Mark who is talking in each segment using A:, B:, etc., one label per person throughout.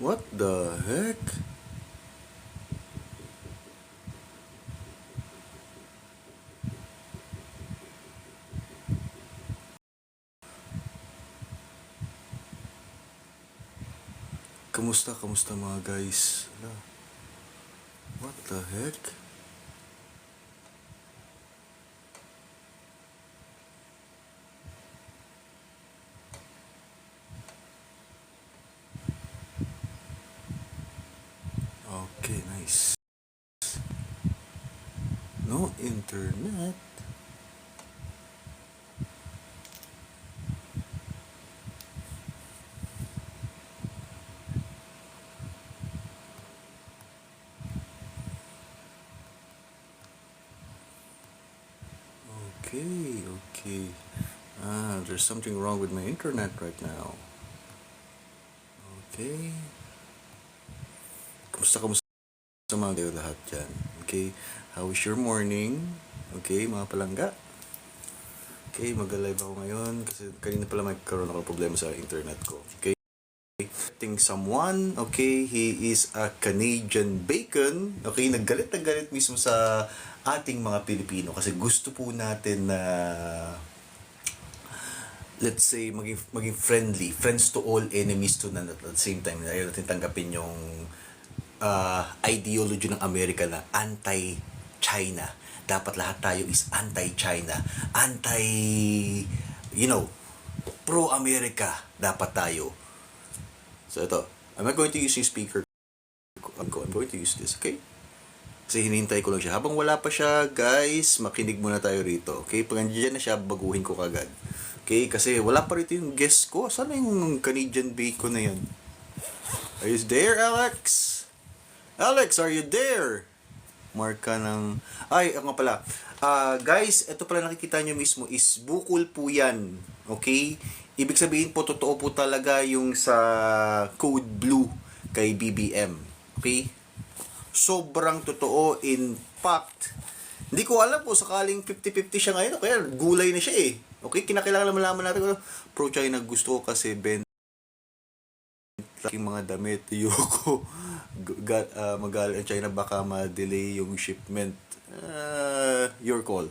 A: What the heck? Kamusta mga guys? What the heck? Okay, nice. No internet? Okay, okay. There's something wrong with my internet right now. Okay. Kamusta mga kayo lahat dyan? Okay, how is your morning? Okay, mga palangga? Okay, mag-live ako ngayon kasi kanina pala magkaroon ako problema sa internet ko. Okay, expecting someone, okay, he is a Canadian bacon. Okay, naggalit mismo sa ating mga Pilipino kasi gusto po natin na let's say maging friendly, friends to all, enemies to none at the same time. Ayaw natin tanggapin yung ideology ng Amerika na anti-China. Dapat lahat tayo is anti-China, anti, you know, pro-America dapat tayo. So ito, I'm not going to use yung speaker. I'm going to use this, okay? Kasi hinihintay ko lang siya. Habang wala pa siya, guys, makinig muna tayo rito. Okay? Pag nandiyan na siya, baguhin ko kagad. Okay? Kasi wala pa rito yung guest ko. Sana yung Canadian bacon na yan? Are you there, Alex? Alex, are you there? Marka ng... Ay, nga pala. Guys, ito pala nakikita nyo mismo is bukol po yan. Okay? Ibig sabihin po, totoo po talaga yung sa code blue kay BBM. Okay? Sobrang totoo. In fact, hindi ko alam po sakaling 50-50 siya ngayon. Kaya gulay na siya eh. Okay? Kinakailangan malaman natin kung pro-China gusto ko kasi aking mga damit, yoko, magalit ang China, baka ma-delay yung shipment. Your call.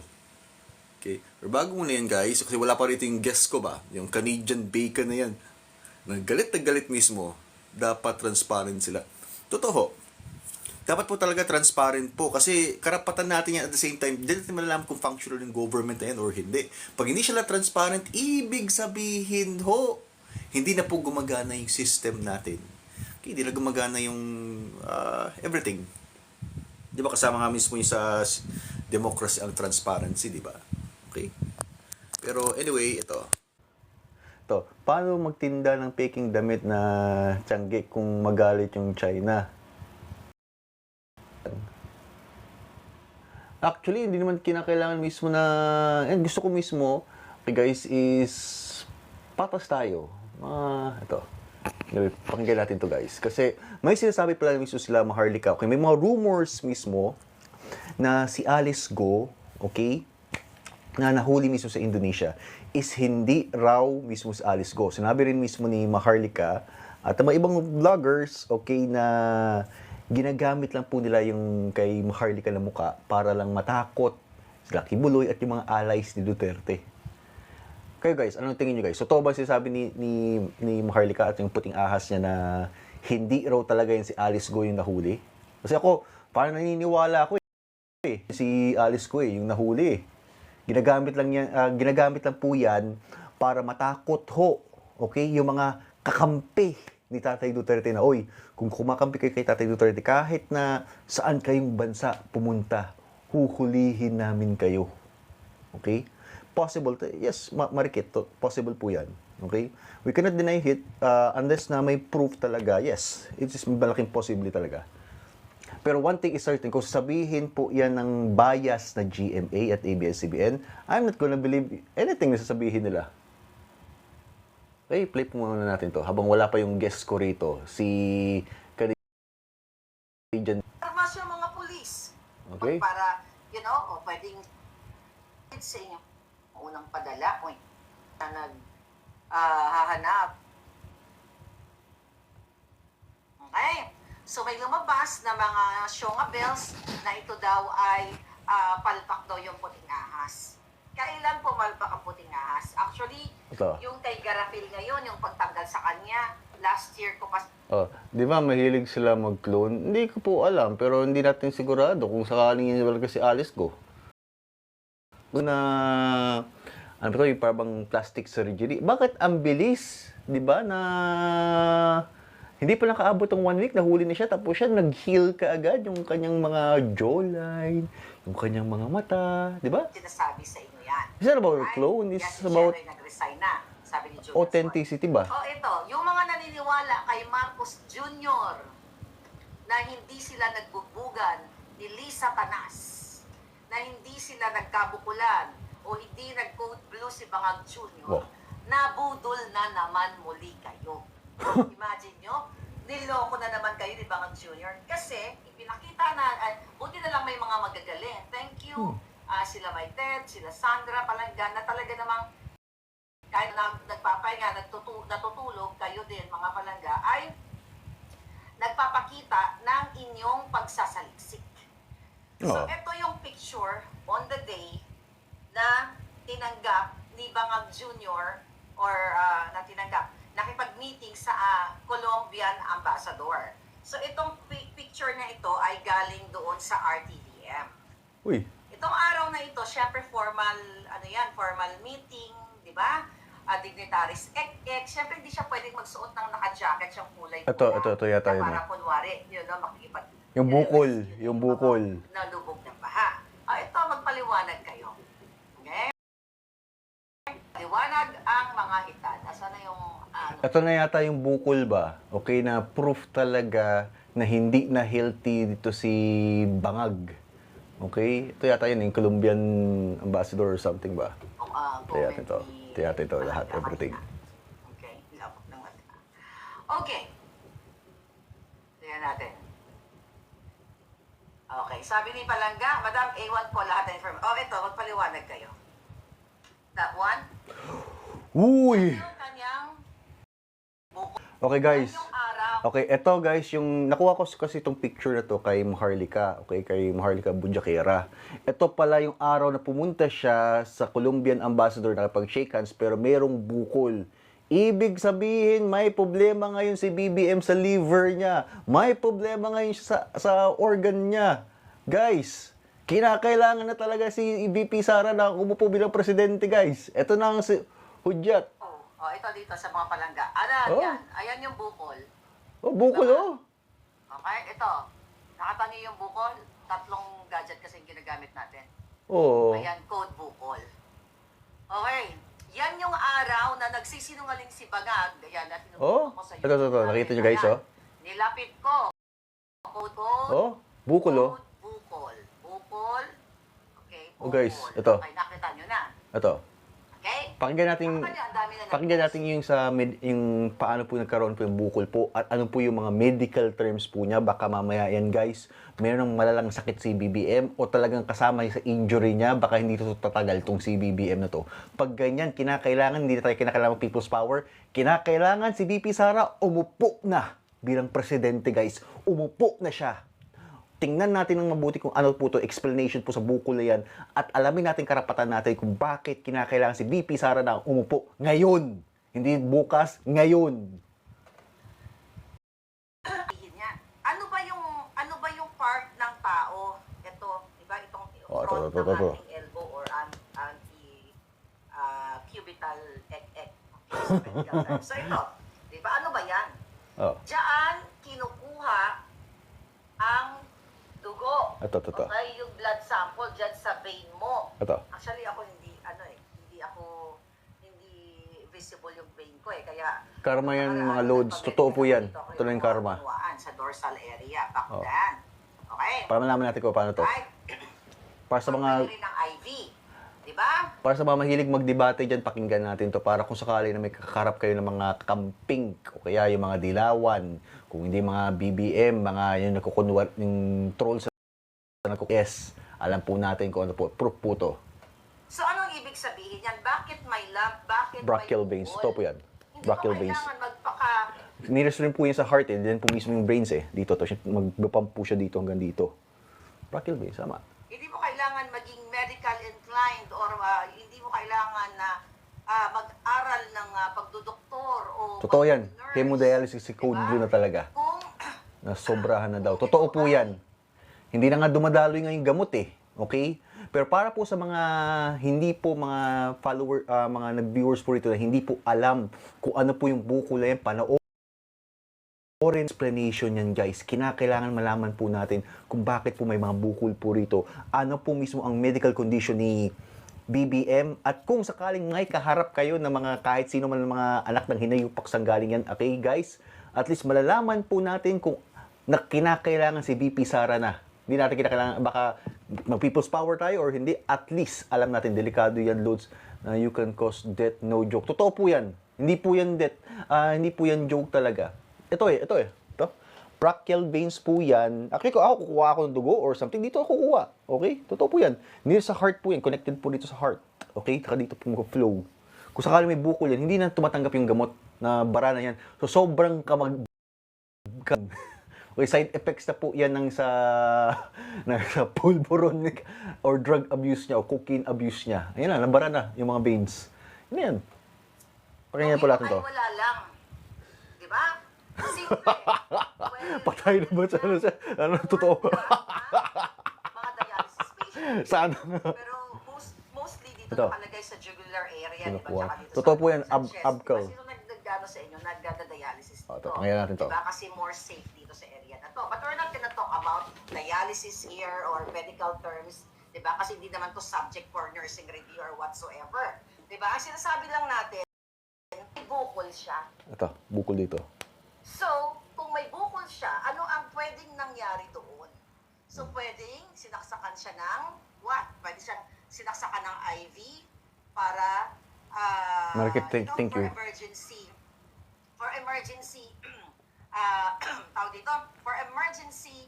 A: Okay? Pero bago muna yan guys, kasi wala pa rito yung guest ko ba, yung Canadian bacon na yan. Naggalit na galit mismo, dapat transparent sila. Totoo. Dapat po talaga transparent po kasi karapatan natin yan at the same time, hindi natin malalaman kung functional yung government na yan or hindi. Pag hindi sila transparent, ibig sabihin hindi na po gumagana yung system natin. Okay, hindi na gumagana yung everything. Di ba kasama nga mismo yung sa democracy ang transparency, di ba? Okay? Pero anyway, ito. Paano magtinda ng peking damit na tiyangge kung magalit yung China? Actually, hindi naman kinakailangan mismo na... gusto ko mismo, okay guys, is patas tayo. Ito. Pakinggan natin to guys. Kasi may sinasabi pala mismo sila Maharlika. Okay, may mga rumors mismo na si Alice Go, okay, na nahuli mismo sa Indonesia is hindi raw mismo si Alice Go. Sinabi rin mismo ni Maharlika at mga ibang vloggers, okay, na ginagamit lang po nila yung kay Maharlika na muka para lang matakot si Lucky Buloy at yung mga allies ni Duterte. Kayo guys, anong tingin nyo guys? So, to ba sinasabi ni Maharlika at yung puting ahas niya na hindi raw talaga yung si Alice Go yung nahuli? Kasi ako, parang naniniwala ako eh. Si Alice Go yung nahuli eh. Ginagamit lang po yan para matakot okay, yung mga kakampi ni Tatay Duterte na, oy, kung kumakampi kayo kay Tatay Duterte, kahit na saan kayong bansa pumunta, huhulihin namin kayo. Okay? Possible, yes, marikit, possible po yan. Okay? We cannot deny it unless na may proof talaga, yes, it is malaking possibility talaga. Pero one thing is certain, kung sasabihin po yan ng bias na GMA at ABS-CBN, I'm not gonna believe anything na sasabihin nila. Okay, play po muna natin to habang wala pa yung guest ko rito, si Canadian.
B: Armas yung mga pulis.
A: Okay.
B: Para, pwedeng sa inyo unang padala kung hahanap. Okay? So may lumabas na mga syonga bells na ito daw ay palpak daw yung puting ahas. Kailan pumalpak ang puting ahas? Actually,
A: Ito.
B: yung kay Garafil ngayon, yung pagtanggal sa kanya, last year ko pa
A: Oh, di ba mahilig sila mag-clone? Hindi ko po alam, pero hindi natin sigurado kung sakaling yun kasi Alice Go. Na, ano ba ito, yung parang plastic surgery. Bakit ang bilis, di ba, na hindi pa nakaabot ng 1 week, nahuli na siya, tapos siya nag-heal ka agad yung kanyang mga jawline, yung kanyang mga mata, di ba?
B: sinasabi sa inyo yan.
A: It's not about clone, it's
B: Yan si
A: about
B: Jerry nag-resign na, sabi ni Julius
A: authenticity ba?
B: Oh, ito, yung mga naniniwala kay Marcos Jr. na hindi sila nagbubugan ni Lisa Tanas, na hindi sila nagkabukulan o hindi nag-code blue si Bangag Jr.,
A: Wow.
B: nabudol na naman muli kayo. Imagine nyo, niloko na naman kayo ni Bangag Jr. Kasi ipinakita na, buti na lang may mga magagaling. Thank you. Sila Maited, sila Sandra Palanggan, na talaga namang kahit na nagpapahinga, natutulog, kayo din, mga palangga, ay nagpapakita ng inyong pagsasaliksik. So,
A: Oo.
B: ito yung picture on the day na tinanggap ni Bangag Jr. or na tinanggap, nakipag-meeting sa Colombian ambassador. So, itong picture na ito ay galing doon sa RTVM.
A: Uy,
B: Itong araw na ito, syempre formal, formal meeting, di ba? Dignitaries. Syempre hindi siya pwedeng magsuot ng naka-jacket siyang kulay
A: Ito yata
B: na
A: yun.
B: para kunwari, makikipag...
A: Yung bukol.
B: Nalubog ng baha. Ito, magpaliwanag kayo. Okay? Liwanag ang mga hitad. Asa na yung...
A: Ito na yata yung bukol ba? Okay, na proof talaga na hindi na healthy dito si Bangag. Okay? Ito yata yun, yung Colombian ambassador or something ba? Ito yata ito. Ito yata ito, lahat, everything.
B: Okay, labot ng mata. Okay. Tingnan natin. Okay, sabi ni Palangga, Madam, A1 po lahat ng information. Ito, magpaliwanag kayo. That one,
A: Uy!
B: yung kanyang buko.
A: Okay guys.
B: Yung araw.
A: Okay, eto guys, yung nakuha ko kasi itong picture na to kay Maharlika, okay, kay Maharlika Bunjakera. Ito pala yung araw na pumunta siya sa Colombian ambassador na kapag-shake hands pero merong bukol. Ibig sabihin, may problema ngayon si BBM sa liver niya. May problema ngayon siya sa organ niya. Guys, kinakailangan na talaga si VP Sara na umupo bilang presidente, guys. Ito na ang hudyat.
B: Ito dito sa mga Palangga. Yan. Ayan yung bukol.
A: Oh, bukol oh.
B: Okay, ito. Nakita niyo yung bukol? 3 gadget kasi yung ginagamit natin.
A: Oh.
B: Ayan, code bukol. Okay. Yan yung araw na nagsisinungaling si Bangag. Ayan, natin
A: Oh.
B: ko sa
A: Ito. Nakita niyo guys, oh.
B: Nilapit ko. Code.
A: Oh, bukol oh.
B: Bukol. Bukol. Okay, bukol.
A: Oh, guys, ito.
B: Okay, nakita niyo na.
A: Ito.
B: Okay?
A: Pakinggan natin,
B: Ang dami na
A: pakinggan natin yung sa yung paano po nagkaroon po yung bukol po at ano po yung mga medical terms po niya. Baka mamaya yan guys, mayroong malalang sakit si BBM o talagang kasama sa injury niya. Baka hindi ito tatagal tong si BBM na to. Pag ganyan, kinakailangan, hindi na tayo kinakailangan people's power. Kinakailangan si VP Sara umupo na bilang presidente guys. Umupo na siya. Tingnan natin ng mabuti kung ano po to explanation po sa bukol na yan at alamin natin karapatan natin kung bakit kinakailangan si VP Sara na umupo ngayon. Hindi bukas, ngayon.
B: Ano ba yung part ng tao? Ito, di ba? Itong front
A: ito.
B: ng ating elbow or cubital ek. So ito, di ba? Ano ba yan?
A: Oh.
B: Diyan, kinukuha ang dugo.
A: Ito.
B: Okay, yung blood sample dyan sa vein mo.
A: Ito.
B: Actually, ako hindi visible yung vein ko kaya...
A: Karma yan, mga loads. Totoo po yan. Ito na yung karma.
B: Sa dorsal area, back
A: Oh.
B: then. Okay?
A: Para malaman natin kung paano to.
B: Right?
A: Para sa mga
B: Pagpili ng IV. Diba?
A: Para sa mga mahilig magdebate dyan, pakinggan natin to para kung sakali na may kakarap kayo ng mga kamping o kaya yung mga dilawan, kung hindi mga BBM, mga yung nagkukunwar, yung trolls na yes, alam po natin kung ano po, proof po to.
B: So, anong ibig sabihin yan? Bakit may lump? Bakit
A: Brachial
B: may
A: veins,
B: bukol?
A: ito po yan.
B: Hindi
A: Brachial
B: mo
A: veins.
B: kailangan
A: Nearest rin po yan sa heart eh. Then po mismo yung brains eh. Dito to. Mag-pump po siya dito hanggang dito. Brachial veins, sama.
B: Hindi mo kailangan maging medical inclined or hindi mo kailangan na mag-aral ng pagdodoktor o
A: Totoo yan.
B: mag-nurse.
A: Hemodialysis si Code
B: Diba?
A: Blue na talaga.
B: Kung
A: Na sobrahan na daw. Totoo po yan. Hindi na nga dumadaloy ngayong gamot eh. Okay? Pero para po sa mga hindi po mga follower, mga nag-viewers po rito na hindi po alam kung ano po yung bukol na yan, panoorin explanation yan guys. Kinakailangan malaman po natin kung bakit po may mga bukol po rito. Ano po mismo ang medical condition ni BBM at kung sakaling may kaharap kayo ng mga kahit sino man ng mga anak ng hinayupak sanggaling yan. Okay guys? At least malalaman po natin kung kinakailangan si VP Sara na. Hindi natin kinakailangan, baka mag-people's power tayo or hindi. At least, alam natin, delikado yan, Lods, na you can cause death, no joke. Totoo po yan. Hindi po yan death. Hindi po yan joke talaga. Ito. Brachial veins po yan. Actually, kung ako kukuha ako ng dugo or something, dito ako kukuha. Okay? Totoo po yan. Near sa heart po yan. Connected po dito sa heart. Okay? Saka dito po mag-flow. Kung sakaling may bukol yan, hindi na tumatanggap yung gamot na bara na yan. So, sobrang okay, side effects na po yan ng sa pulboronic or drug abuse niya o cocaine abuse niya. Ayan na, nabara na yung mga veins. Ano yan? Pakinggan po natin to.
B: ay wala lang. Di ba? Simple.
A: Patay na ba sa ano, totoo?
B: Mga dialysis patients.
A: Sana.
B: Pero mostly dito
A: Ito.
B: nakalagay sa jugular area,
A: Ano
B: di ba?
A: po,
B: Tsaka dito
A: totoo
B: sa-
A: po yan,
B: sa chest.
A: abcal.
B: Diba, sino nagdano sa inyo, nagdadialysis
A: Oh,
B: dito?
A: ito, pakinggan natin to.
B: Diba? Kasi more safe dito sa area na to. But we're not gonna talk about dialysis here or medical terms, di ba? Kasi hindi naman to subject for nursing review or whatsoever. Di ba? Ang sinasabi lang natin, may bukol siya.
A: Ito, bukol dito.
B: So, kung may bukol siya, ano ang pwedeng nangyari doon? So, pwedeng sinaksakan siya ng what? Pwede siyang sinaksakan ng IV para
A: Marikit, thank
B: for
A: you.
B: emergency. For emergency, tawag dito, for emergency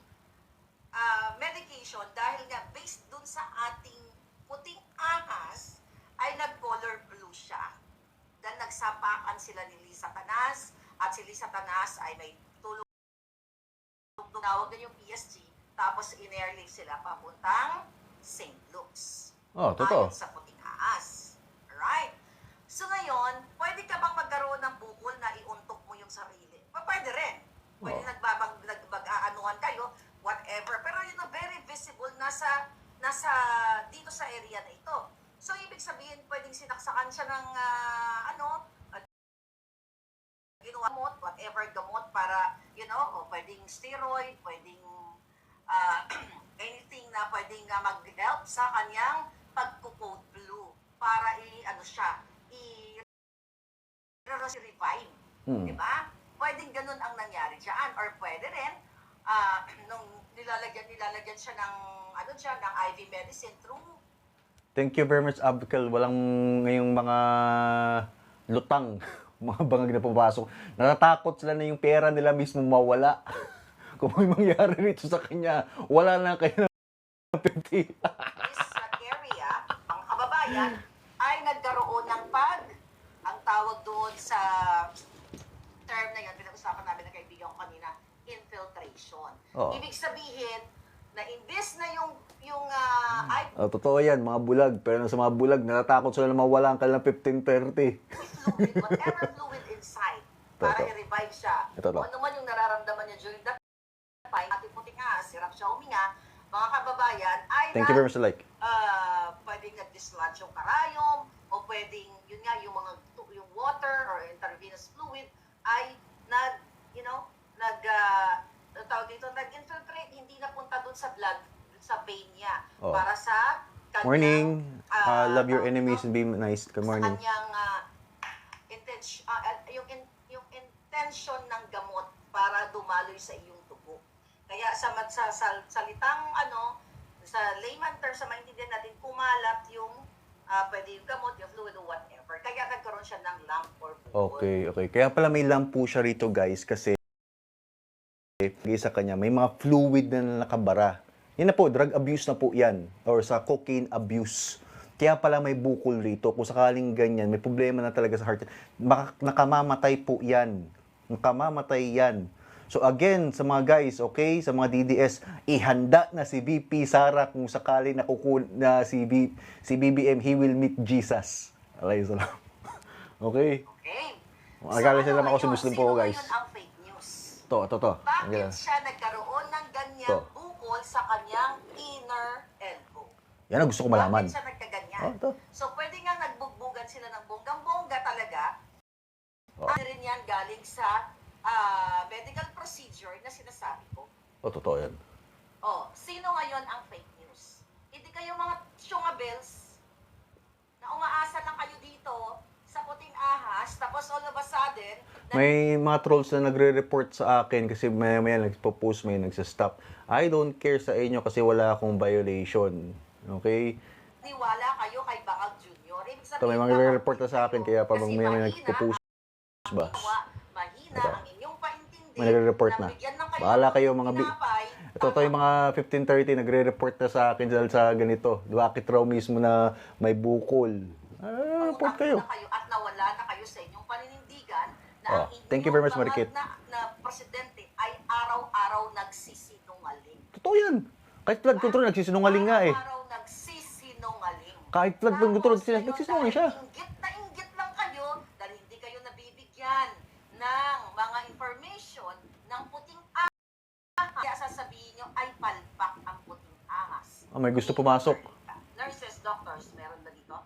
B: medication dahil nga based dun sa ating puting ahas ay nag-color blue siya. Dahil nagsapakan sila ni Lisa Tanas at si Lisa Tanas ay may tulong tawag na yung PSG tapos in-airlift sila papuntang St. Luke's.
A: Oh, totoo.
B: Ayon sa puting ahas. Alright? So ngayon, pwede ka bang magkaroon ng bukol na iuntok mo yung sarili? Pwede rin. Pwede
A: Oh.
B: nag-aanuhan kayo, whatever. Pero yun know, very visible nasa dito sa area na ito. So ibig sabihin, pwedeng sinaksakan siya ng ginawa gamot, whatever gamot para, o pwedeng steroid, pwedeng anything na pwedeng mag-help sa kanyang pagko-code blue para revive. Di ba? Pwedeng ganun ang nangyari dyan. Or pwede rin, nung nilalagyan siya ng, ng IV medicine through.
A: Thank you very much, Abkel. Walang ngayong mga lutang, mga bangag na papasok. Natatakot sila na yung pera nila mismo mawala. Kung may mangyari rito sa kanya, wala na kayo ng 50.
B: This area, ang kababayan, ay nagkaroon ng ang tawag doon sa term na yun, pinag-usapan namin ng kaibigan ko kanina, infiltration.
A: Oo.
B: Ibig sabihin, na imbes na yung
A: Totoo yan, mga bulag. Pero sa mga bulag, natatakot sila na mawala ang kanilang 15-30.
B: fluid, whatever fluid inside, para
A: Ito.
B: i-revive siya.
A: Ito.
B: Kung ano man yung nararamdaman niya during that time, ating puting sirap siya huminga, mga kababayan, ay
A: Thank you very much, like.
B: pwedeng nag-dislodge yung karayom, o pwedeng, yun nga, yung water or intravenous fluid ay tawag dito, nag-infiltrate, hindi napunta dun sa blood, dun sa vein niya,
A: Oh.
B: para sa kanyang,
A: Morning. Love your
B: tawag
A: enemies
B: dito,
A: and be nice. Good
B: sa
A: morning.
B: kanyang yung intention ng gamot para dumaloy sa iyong dugo. Kaya sa salitang sa layman terms, sa maintindihan natin, kumalat yung pwede yung gamot, yung fluid or whatever. Kaya nagkaroon siya ng lump or bukol.
A: Okay. Kaya pala may lump po siya rito, guys, kasi sa kanya, may mga fluid na nakabara. Yan na po, drug abuse na po yan. Or sa cocaine abuse. Kaya pala may bukol rito. Kung sakaling ganyan, may problema na talaga sa heart. Nakamamatay po yan. Kamamatay yan. So again, sa mga guys, okay, sa mga DDS, ihanda na si VP Sara kung sakali na si BBM, he will meet Jesus. Alayhi salam. Okay?
B: Okay.
A: Akala sila ako si
B: ngayon?
A: Muslim po,
B: Sino
A: guys.
B: ngayon ang fake news?
A: To.
B: Bakit siya nagkaroon ng ganyang
A: To.
B: bukol sa kanyang inner elbow?
A: Yan ang gusto ko malaman.
B: Bakit siya nagkaganyan?
A: To.
B: So, pwede nga nagbugbugan sila ng bonggang-bongga talaga.
A: Oh.
B: Ano rin yan galing sa medical procedure na sinasabi ko.
A: Totoo yan.
B: Sino ngayon ang fake news? Hindi kayo mga syungabels na umaasa lang kayo dito sa puting ahas, tapos all of a sudden,
A: May mga trolls na nagre-report sa akin kasi may nagpo-post, may nagsa-stop. I don't care sa inyo kasi wala akong violation. Okay?
B: niwala kayo kay Bangag Jr. Ibig
A: Ito, may mga nagre-report na sa akin kaya pa may nagpo-post ba?
B: Mahina
A: Ito.
B: ang inyong paintindi.
A: May nagre-report na. Bahala kayo mga Ito yung mga 15:30 nagre-report na sa akin dahil sa ganito. Bakit raw mismo na may bukol? Report kayo.
B: At nawala na kayo sa inyong paninindigan na ang inyong
A: Thank you very much, Marikit.
B: na presidente ay araw-araw nagsisinungaling.
A: Totoo yan. Kahit flood control, nagsisinungaling nga eh.
B: Araw-araw nagsisinungaling.
A: Kahit flood control,
B: Tapos ngayon,
A: nagsisinungaling siya.
B: dahil inggit lang kayo dahil hindi kayo nabibigyan ng mga information ng puting ahas. Kaya sasabihin nyo ay palpak ang puting ahas.
A: May gusto pumasok.
B: Nurses, doctors, meron ba dito?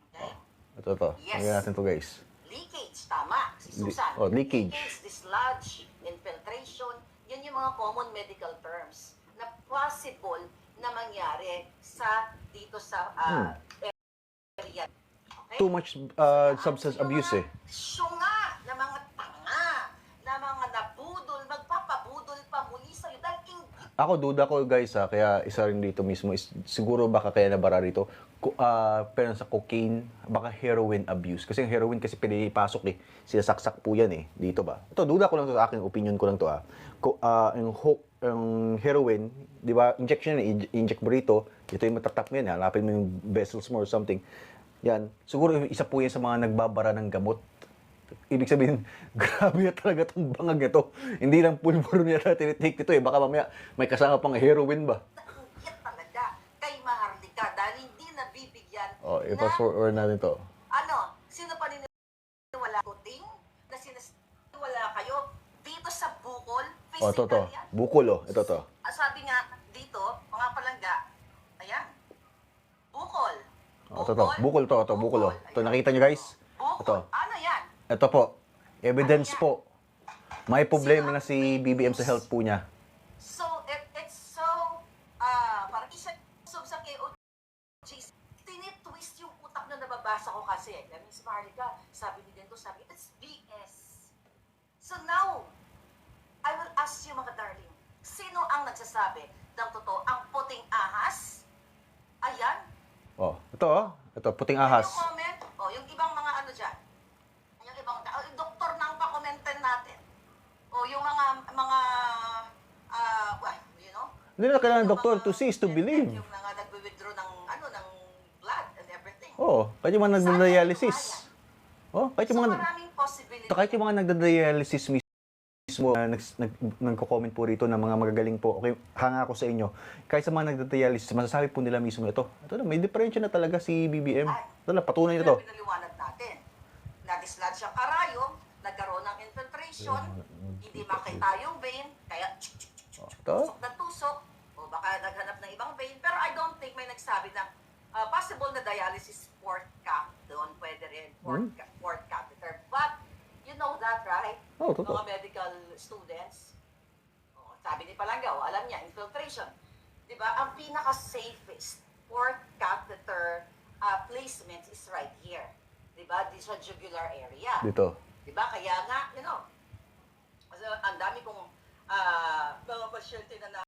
B: Okay?
A: Ito.
B: Yes.
A: Lagyan natin to guys.
B: Leakage, tama. Si Susan.
A: Leakage.
B: Dislodge, infiltration, yan yung mga common medical terms na possible na mangyari dito sa area. Okay?
A: Too much substance abuse eh.
B: Syunga na mga tanga, na mga nabudol, magpapabudol pa muli sa'yo dahil
A: Ako, duda ko guys kaya isa rin dito mismo is siguro baka kaya nabara rito. Pero sa cocaine, baka heroin abuse. Kasi yung heroin kasi pinipasok eh. Sinasaksak po yan eh. Dito ba? Ito, duda ko lang to sa akin. Opinion ko lang to yung heroin, di ba, injection yan, inject mo rito. Ito yung matatap mo yan. Hanapin mo yung vessels mo or something. Yan. Siguro isa po yan sa mga nagbabara ng gamot. Ibig sabihin, grabe na talaga itong bangag nito. Hindi lang pulburo niya na tinitake nito eh. Baka mamaya may kasama pang heroin ba?
B: nainggit talaga kay Maharlika dahil hindi nabibigyan
A: I-fast forward natin to.
B: sino pa niniwala puting na sinasiwala kayo dito sa bukol, physical
A: To.
B: yan.
A: Bukol Ito to.
B: Sabi nga dito, mga palangga, ayan, bukol.
A: Ito. Bukol to. Ito, nakita nyo guys?
B: Bukol.
A: Ito.
B: Ano yan?
A: Ito po. Evidence po. May problema na si BBM sa health po niya.
B: So, it's so, parang isa sa KOJ, tinitwist yung utak na nababasa ko kasi. Miss Marlica, sabi ni Dento, sabi, it's BS. So now, I will ask you mga darling, sino ang nagsasabi ng totoo? Ang puting ahas? Ayan.
A: Ito, puting ahas.
B: Yung comment, yung ibang mga ano dyan, yung ibang tao, yung doktor na ang pakomenten natin. Yung mga, you know?
A: Hindi na kailangan
B: Yung
A: doktor
B: mga
A: to see is to believe.
B: Yung mga nagwi-withdraw ng blood and everything.
A: Kahit yung mga nagda-dialysis. Kahit yung
B: So
A: mga
B: maraming possibility.
A: kahit yung mga nagda-dialysis mismo nagko-comment po rito ng mga magagaling po. Okay, hanga ako sa inyo. Kahit sa mga nagda-dialysis, masasabi po nila mismo ito na may diferensya na talaga si BBM. Ito na, patunay na to.
B: Pinaliwanag natin. Na-dislodge ang karayom, nagkaroon ng infiltration, hindi makita yung vein, kaya tusok na tusok, o baka naghanap ng ibang vein. Pero I don't think may nagsabi na possible na dialysis port cap doon, pwede rin port catheter. But, you know that, right?
A: Totoo.
B: Mga medical students, sabi ni Palangga, alam niya, infiltration. Diba? Ang pinaka-safest port catheter placement is right here. Diba? This sa jugular area.
A: Dito.
B: Diba? Kaya nga, you know, ang dami kong mga pasyente na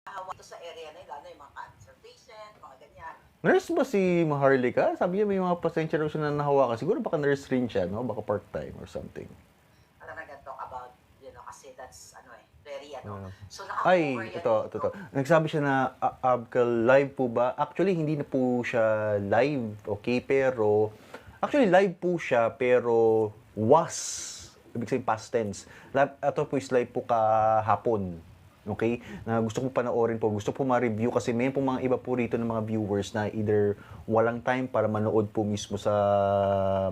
B: nahawa ito sa area na yun, lalo yung mga cancer patient, mga ganyan.
A: Nurse ba si Maharlika? Sabi niya may mga pasyente raw siya na nahawakan. Siguro baka nurse rin siya, no? Baka part-time or something.
B: Alam na talk about, you know, kasi that's, very, So,
A: Ay,
B: naka-cover yan.
A: ito. Nagsabi siya na Abcal live po ba? Actually, hindi na po siya live, okay? Pero, actually live po siya, pero was Ibig sabihin past tense. Ito po is live po kahapon. Okay? Na gusto ko panoorin po, gusto po ma-review kasi may po mga iba po rito ng mga viewers na either walang time para manood po mismo sa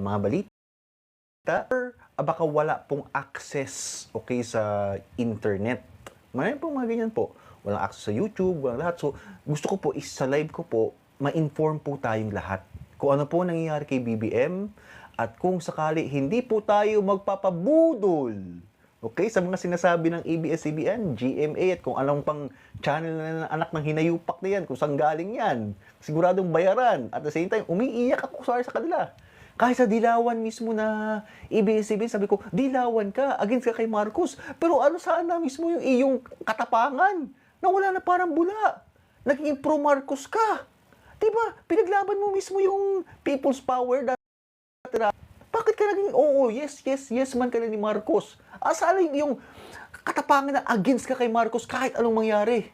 A: mga balita or baka wala pong access, okay, sa internet. Mayroon po mga ganyan po. Walang access sa YouTube, walang lahat. So, gusto ko po is sa live ko po, ma-inform po tayong lahat. Kung ano po nangyayari kay BBM at kung sakali hindi po tayo magpapabudol, okay, sa mga sinasabi ng ABS-CBN, GMA at kung anong pang channel na ng anak ng hinayupak na yan, kung saan galing yan, siguradong bayaran. At the same time, umiiyak ako sa kanila. Kahit sa dilawan mismo na ABS-CBN, sabi ko, dilawan ka, against ka kay Marcos. Pero ano saan na mismo yung iyong katapangan? Na wala na parang bula. Naging pro-Marcos ka. Diba? Pinaglaban mo mismo yung people's power dati. Bakit ka naging, yes man ka na ni Marcos? Asala yung katapangan na against ka kay Marcos kahit anong mangyari.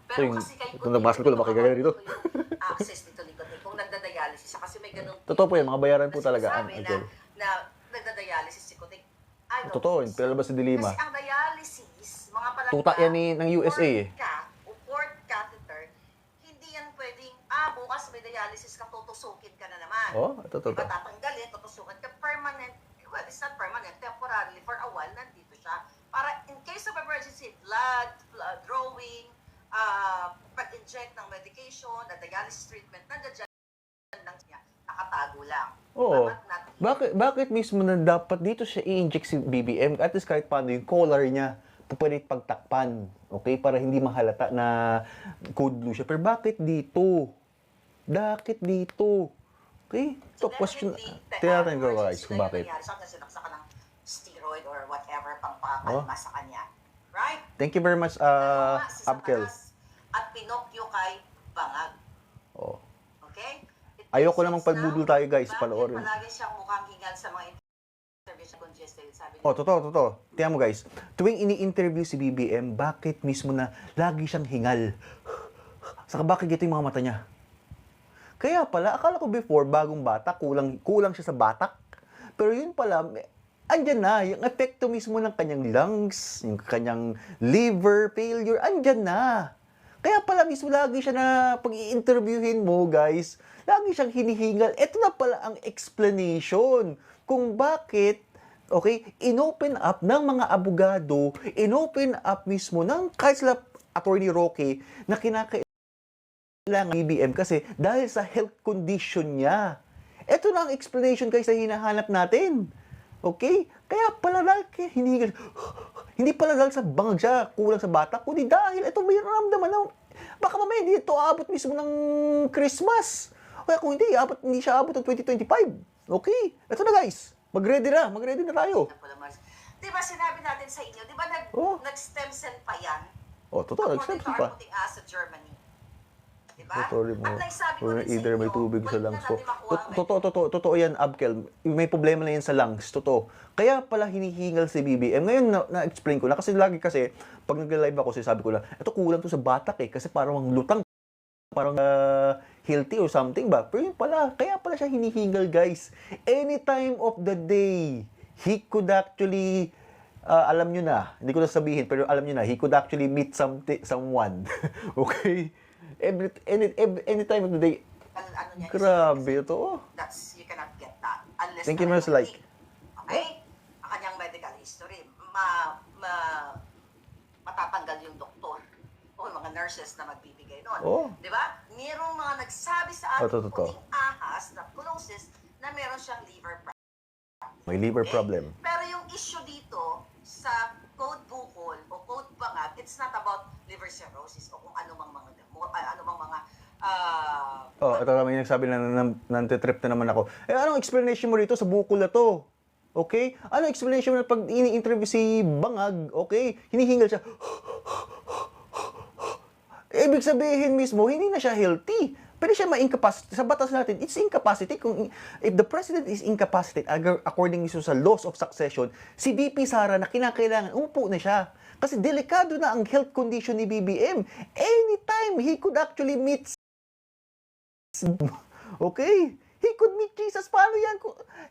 B: Pero kasi kay
A: kung nabasal ko, lumaki ka dito.
B: Access nito ni Kundi, kung nagda-dialysis siya, kasi may ganun.
A: Totoo po yan, mga bayaran po talaga.
B: Sabi na nagda-dialysis si Kundi.
A: Totoo, pinalabas si Dilima.
B: Kasi ang dialysis, mga palagay.
A: Tuta yan ng USA eh.
B: Port catheter, hindi yan pwedeng, bukas may dialysis ka, tutusukin ka na naman.
A: Totoo.
B: Diba tatanggalin, tutusukin ka, permanent, well, it's not permanent, temporarily, for a while, nandito siya. Para in case of emergency, blood drawing, pag-inject ng medication, na dialysis treatment, nandiyan lang niya, nakatago lang.
A: Oo.
B: But not
A: Bakit mismo na dapat dito siya i-inject si BBM? At least kahit paano yung collar niya, pwede pagtakpan. Okay? Para hindi mahalata na code blue siya. Pero bakit dito? Bakit dito? Okay? So, question. Tinatanong ko guys kung bakit.
B: Sinaksa ka ng steroid or whatever pang pakalma sa kanya. Right?
A: Thank you very much,
B: Si
A: Abkel.
B: Satanas at Pinocchio kay Bangag.
A: Oh.
B: Okay?
A: Ayoko namang pagbudol tayo, guys.
B: Bakit
A: Panoorin.
B: palagi siyang mukhang hingal sa mga interview sa congested? Sabi niya,
A: Totoo. Tingnan mo guys, tuwing ini-interview si BBM, bakit mismo na lagi siyang hingal? Saka bakit ito yung mga mata niya? Kaya pala, akala ko before, bagong bata, kulang siya sa batak. Pero yun pala, andyan na, yung epekto mismo ng kanyang lungs, yung kanyang liver failure, andyan na. Kaya pala mismo lagi siya na pag i-interviewin mo, guys, lagi siyang hinihingal. Ito na pala ang explanation kung bakit, okay, inopen up ng mga abogado, inopen up mismo ng kahit sila Attorney Roque na kinakailangan BBM kasi dahil sa health condition niya. Ito na ang explanation guys na hinahanap natin. Okay? Kaya pala hinihingal. Hindi pala dahil sa bangag siya, kulang sa bata, kundi dahil ito may ramdaman na baka mamaya hindi ito aabot mismo ng Christmas. Kaya kung hindi siya aabot ng 2025. Okay? Ito na guys. Mag-ready na tayo.
B: di ba sinabi natin sa inyo, di ba nag-stem cell pa yan?
A: Totoo,
B: According
A: nag-stem
B: to
A: cell
B: our
A: pa.
B: puting sa Germany. Diba?
A: Sorry mo.
B: At nagsabi ko rin sa
A: Either may
B: inyo,
A: tubig sa
B: pwede
A: lungs
B: na
A: ko.
B: natin makuha
A: Totoo yan, Abkel. May problema na yan sa lungs. Totoo. Kaya pala hinihingal si BBM. Ngayon, na-explain ko na. Kasi pag nag-live ako, sabi ko na, ito kulang to sa batak eh. Kasi parang lutang. Parang healthy or something ba? Pero yun pala. Kaya pala siya hinihingal, guys. Any time of the day, he could actually alam nyo na, hindi ko na sabihin, pero alam nyo na, he could actually meet someone. Okay? Any time of the day.
B: Ano niya,
A: Grabe ito.
B: you cannot get that. Unless
A: Thank you, Ms. Like.
B: Okay? Ang kanyang medical history. Matatanggal yung doktor o yung mga nurses na magbibigay nun.
A: Oh.
B: Di ba? Merong mga nagsabi sa ating
A: Totoo.
B: puting ahas na closest na meron siyang liver problem.
A: May liver
B: Okay?
A: problem.
B: Pero yung issue dito sa code bukol o code bangag, it's not about liver cirrhosis o kung ano mang mga
A: Ito naman yung nagsabi na nantitrip na naman ako. Anong explanation mo rito sa bukol na to? Okay? Anong explanation mo na pag ini-interview si Bangag, okay? Hinihingal siya. Ibig sabihin mismo, hindi na siya healthy. Pwede siya ma-incapacity. Sa batas natin, it's incapacity. If the president is incapacitated, according sa laws of succession, si VP Sara na kinakailangan, umupo na siya. Kasi delikado na ang health condition ni BBM. Anytime, he could actually meet okay? He could meet Jesus. Paano yan?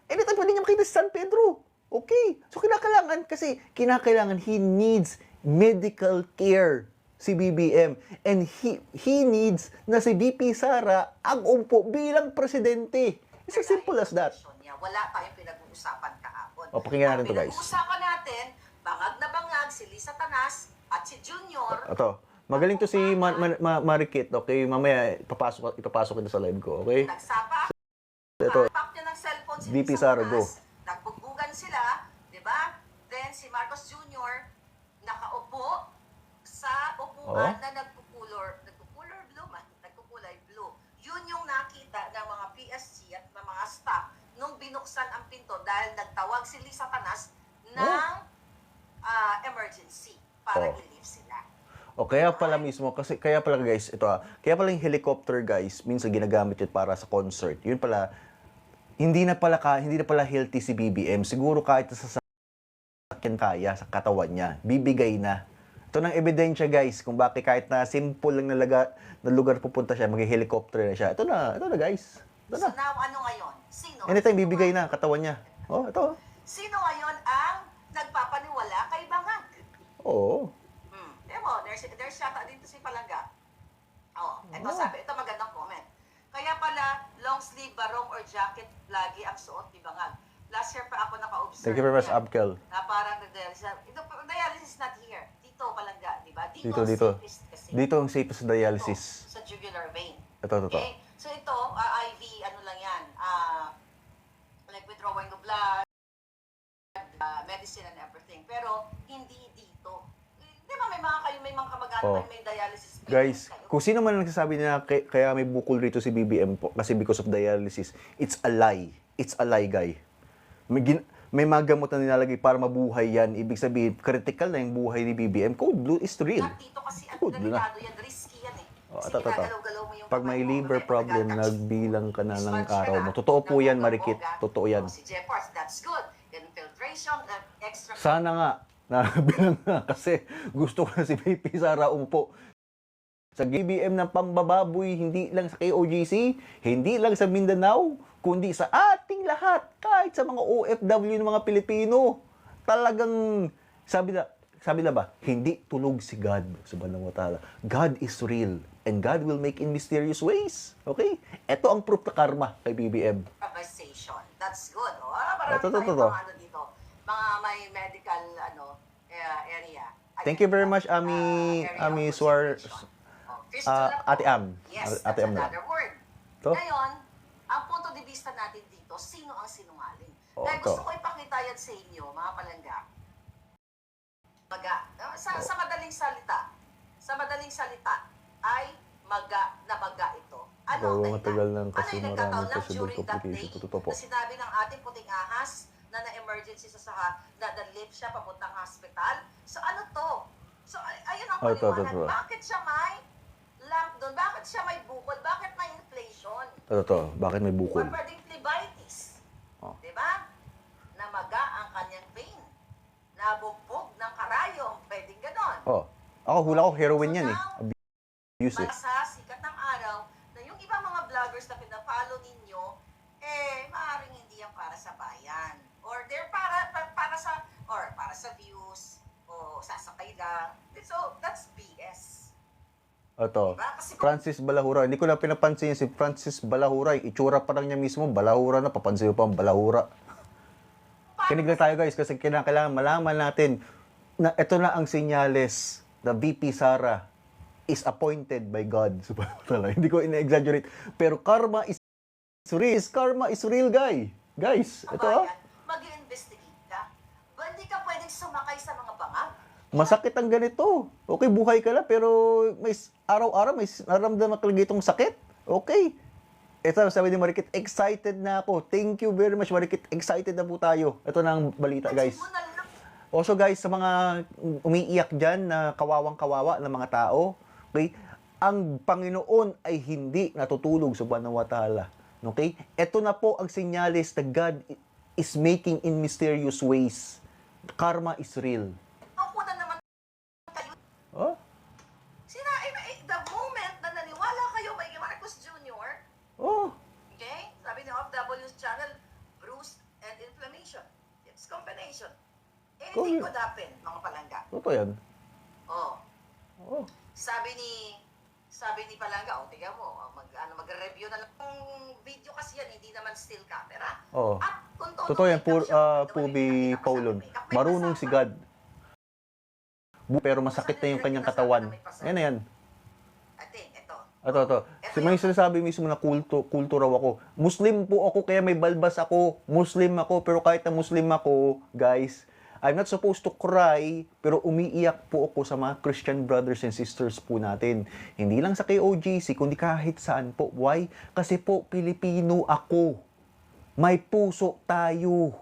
A: Anytime pwede niya makita si San Pedro. Okay. So, kinakailangan, he needs medical care si BBM. And he needs na si VP Sara ang umpo bilang presidente. It's as simple as that.
B: Niya, wala tayong pinag-uusapan kahapon.
A: O, pakinggan natin to, guys.
B: Pinag-uusapan natin, bangag na bangag, si Lisa Tanas at si Junior.
A: Ito. Magaling to si Marikit, okay? Mamaya, ipapasok ito sa live ko, okay?
B: Nagsapa.
A: Ito.
B: Pack niya ng cellphone si
A: VP
B: Lisa
A: Sara, go.
B: Tanas. Nagbugbugan sila, di ba? Then si Marcos Jr. nakaupo sa upuan na nagkukulay blue. Yun yung nakita ng mga PSG at ng mga staff nung binuksan ang pinto dahil nagtawag si Lisa Tanas ng emergency para i-leave sila.
A: O kaya pala mismo, kaya pala guys, kaya pala yung helicopter guys, minsan ginagamit yun para sa concert. Yun pala, hindi na pala healthy si BBM. Siguro kahit sa sasakyan kaya, sa katawan niya, bibigay na. Ito ng ebidensya guys, kung bakit kahit na simple lang na lugar pupunta siya, mag-helicopter na siya. Ito na guys. Ito
B: So
A: na.
B: now, ano ngayon? Sino?
A: Anytime bibigay na katawan niya. Oh, ito.
B: Sino ngayon ang nagpapaniwala kay Bangag?
A: Oo.
B: Demo, there's yata dito si Palangga. Ito sabi, ito magandang comment. Kaya pala, long sleeve, barong or jacket lagi ang suot ni Bangag. Last year pa ako naka-observe.
A: Thank you very much,
B: yan,
A: Abkel.
B: Na parang nag-dialysis. Ito, dialysis not here. Dito, Palangga, di ba?
A: Dito.
B: safest kasi.
A: Dito ang safest dialysis.
B: Ito, sa jugular vein.
A: Ito.
B: Okay? So ito, IV, ano lang yan, like withdrawing of blood, medicine and everything. Pero, hindi dito. Di ba may mga kamag-anak may dialysis patient
A: Guys,
B: kayo?
A: kung sino man ang nagsasabi na kaya may bukol rito si BBM po, kasi because of dialysis, it's a lie. It's a lie, guy. May mga gamot na nilalagay para mabuhay yan. Ibig sabihin, critical na yung buhay ni BBM. Code Blue is real.
B: At dito kasi,
A: Good,
B: delikado yan, risky yan eh. Kasi
A: Ito.
B: ginagalaw-galaw mo yung
A: Pag may
B: kamay mo,
A: liver
B: mamaya
A: problem,
B: magkakatch.
A: nagbilang ka na ng
B: Dispatch ka
A: araw
B: na,
A: mo. Totoo po yan, Marikit.
B: nabog-bog,
A: Totoo yan.
B: Si Jeffords, that's good. Infiltration, extra.
A: Sana nga, nabilang nga. Kasi gusto ko na si VP Sara umpo. Sa BBM ng pambababoy, hindi lang sa KOGC, hindi lang sa Mindanao, kundi sa ating lahat, kahit sa mga OFW ng mga Pilipino. Talagang, sabi na ba, hindi tulog si God, subhanahu wa ta'ala. God is real, and God will make in mysterious ways. Okay? Ito ang proof na karma kay BBM.
B: Conversation. That's good. Marami
A: Ito.
B: tayong mga ano dito. Mga may medical area.
A: Thank you very much, Ami
B: area of
A: Suar.
B: concentration. Fistula po.
A: Ate Am.
B: Yes,
A: Ate
B: that's
A: Am na.
B: another word.
A: To?
B: Ngayon, ang punto de vista natin dito, sino ang sinungaling?
A: Oh,
B: Kaya
A: to.
B: gusto ko ipakita yan sa inyo, mga palangga. Sa madaling salita, ay maga ito. Ano ang
A: matagal
B: dahilan?
A: lang kasi
B: yung
A: maraming
B: nagkataon lang
A: possible
B: during that day
A: complication. Totoo po.
B: na sinabi ng ating puting ahas na na-emergency na na-lift siya papuntang hospital? So ano to? So ayun ang paliwanag.
A: Ito.
B: Bakit siya may lump doon? Bakit siya may bukol? Bakit may inflation?
A: Ito. Bakit may
B: Or
A: bukol?
B: pwedeng phlebitis.
A: Oh.
B: Diba? Namaga ang kanyang vein. Nabugbog ng karayom. Pwedeng ganon.
A: Oh. Ako, hula ko, heroin yan eh.
B: now,
A: Abuse eh.
B: sa sikat ng araw na yung ibang mga vloggers na pinapollow ninyo, maaaring hindi yan para sa bayan. Or they're para sa views, o sasakay lang. So, that's BS.
A: Ito.
B: Diba? Kasi
A: Francis Balahura. Hindi ko na pinapansin si Francis Balahura. Itsura pa lang niya mismo. Balahura na. Papansin mo pa ang Balahura. Kinig lang tayo guys kasi kailangan malaman natin na ito na ang senyales na VP Sara is appointed by God. Subhanahu wa ta'ala. Hindi ko ina-exaggerate. Pero karma is real. Karma is real, guys. Ito
B: mag-i-investigate ka. Ba, hindi ka pwedeng sumakay sa mga bangag?
A: masakit ang ganito. Okay, buhay ka lang, pero may araw-araw may naramdaman ka lang itong sakit. Okay. Ito, sabi ni Marikit, excited na ako. Thank you very much, Marikit. Excited na po tayo. Ito na ang balita, guys. Also, guys, sa mga umiiyak dyan na kawawang-kawawa ng mga tao, okay, ang Panginoon ay hindi natutulog, subhanahu wa ta'ala. Okay? Ito na po ang sinyalis na God is making in mysterious ways. Karma is real.
B: Ako na naman kayo.
A: Oh?
B: The moment na naniwala kayo kay Marcos Jr.,
A: Oh.
B: okay, sabi ng OFW's channel, bruise and inflammation. It's combination. information. Anything could happen, mga palangga.
A: Totoo yan.
B: Oh.
A: Oo.
B: Sabi ni Palangga, tingnan mo, magre-review na lang. Yung video kasi yan, hindi naman still camera.
A: Oo.
B: At kung
A: Totoo yan,
B: makeup siya,
A: Pubi
B: may
A: Paulon.
B: makeup, may
A: Marunong si
B: pasama.
A: God. Pero masakit na yung kanyang katawan. Yan na yan.
B: Ate, ito.
A: Ito. May sinasabi mismo na kulto raw ako. Muslim po ako, kaya may balbas ako. Muslim ako, pero kahit na Muslim ako, guys, I'm not supposed to cry, pero umiiyak po ako sa mga Christian brothers and sisters po natin. Hindi lang sa KOGC, kundi kahit saan po. Why? Kasi po, Pilipino ako. May puso tayo.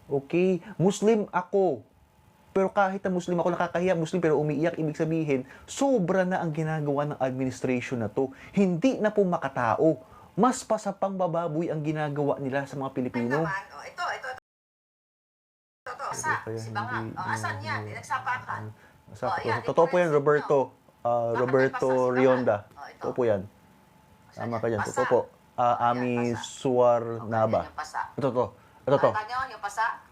A: Okay? Muslim ako. Pero kahit na Muslim ako, nakakahiya Muslim, pero umiiyak, ibig sabihin, sobra na ang ginagawa ng administration na to. Hindi na po makatao. Mas pasapang bababoy ang ginagawa nila sa mga Pilipino.
B: Ito. Si Bangag. Asan yan? Nagsapakan.
A: Totoo po yan, Roberto. Roberto Rionda. Totoo po yan. Tama ka dyan. Totoo po. Ami Suar Naba. Ito.
B: Tanya yung pasa.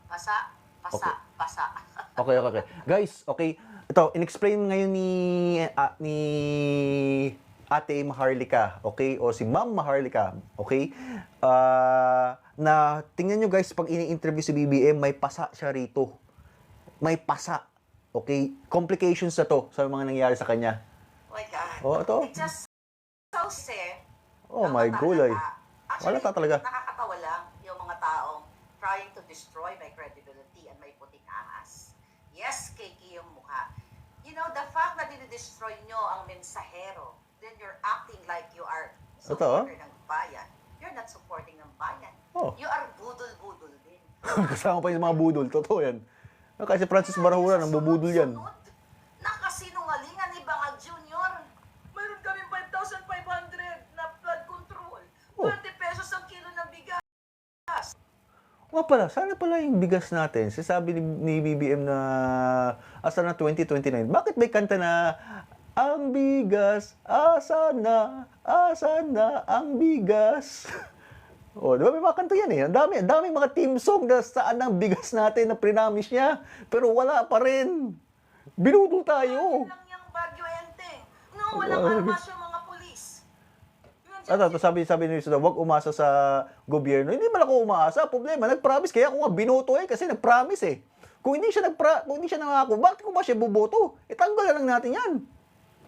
B: Pasa.
A: Okay. Guys, okay. Ito, in-explain ngayon ni Ate Maharlika, okay? O si Ma'am Maharlika, okay? Na tingnan nyo guys, pag ini-interview si BBM, may pasa siya rito. May pasa. Okay? Complications na to sa mga nangyayari sa kanya.
B: Oh my God.
A: Oh, ito.
B: It's just so sad.
A: Oh my gulay. Wala
B: Actually,
A: talaga.
B: nakakatawa lang yung mga taong trying to destroy my credibility and my puting ahas. Yes, cakey yung mukha. You know, the fact na dinidestroy nyo ang mensahero, then you're acting like you are supporter ng bayan. You're not supporting ng bayan.
A: Oh.
B: You are budol-budol din.
A: Kasama pa yung mga budol. Totoo yan. Kasi Francis Barahura, nang bubudol yan.
B: Nakasinungalingan ni Bangag Jr. Mayroon kami 5,500 na flood control. 20 pesos ang kilo ng bigas.
A: Nga pala, sana pala yung bigas natin. Sasabi ni BBM na asa na 2029. Bakit may kanta na ang bigas, asa na ang bigas? O, di ba may mga kanta yan eh. Ang daming mga team song na saan ang bigas natin na prinamis niya. Pero wala pa rin. Binudo tayo.
B: Lang yung Bagyo Ente. No, walang armas yung mga polis.
A: Sabi ni Rizzo, wag umasa sa gobyerno. Hindi man ako umaasa. Problema, nag-promise. Kaya ako nga binoto kasi nag-promise eh. Kung hindi siya nangako, bakit ko ba siya buboto? Itanggal na lang natin yan.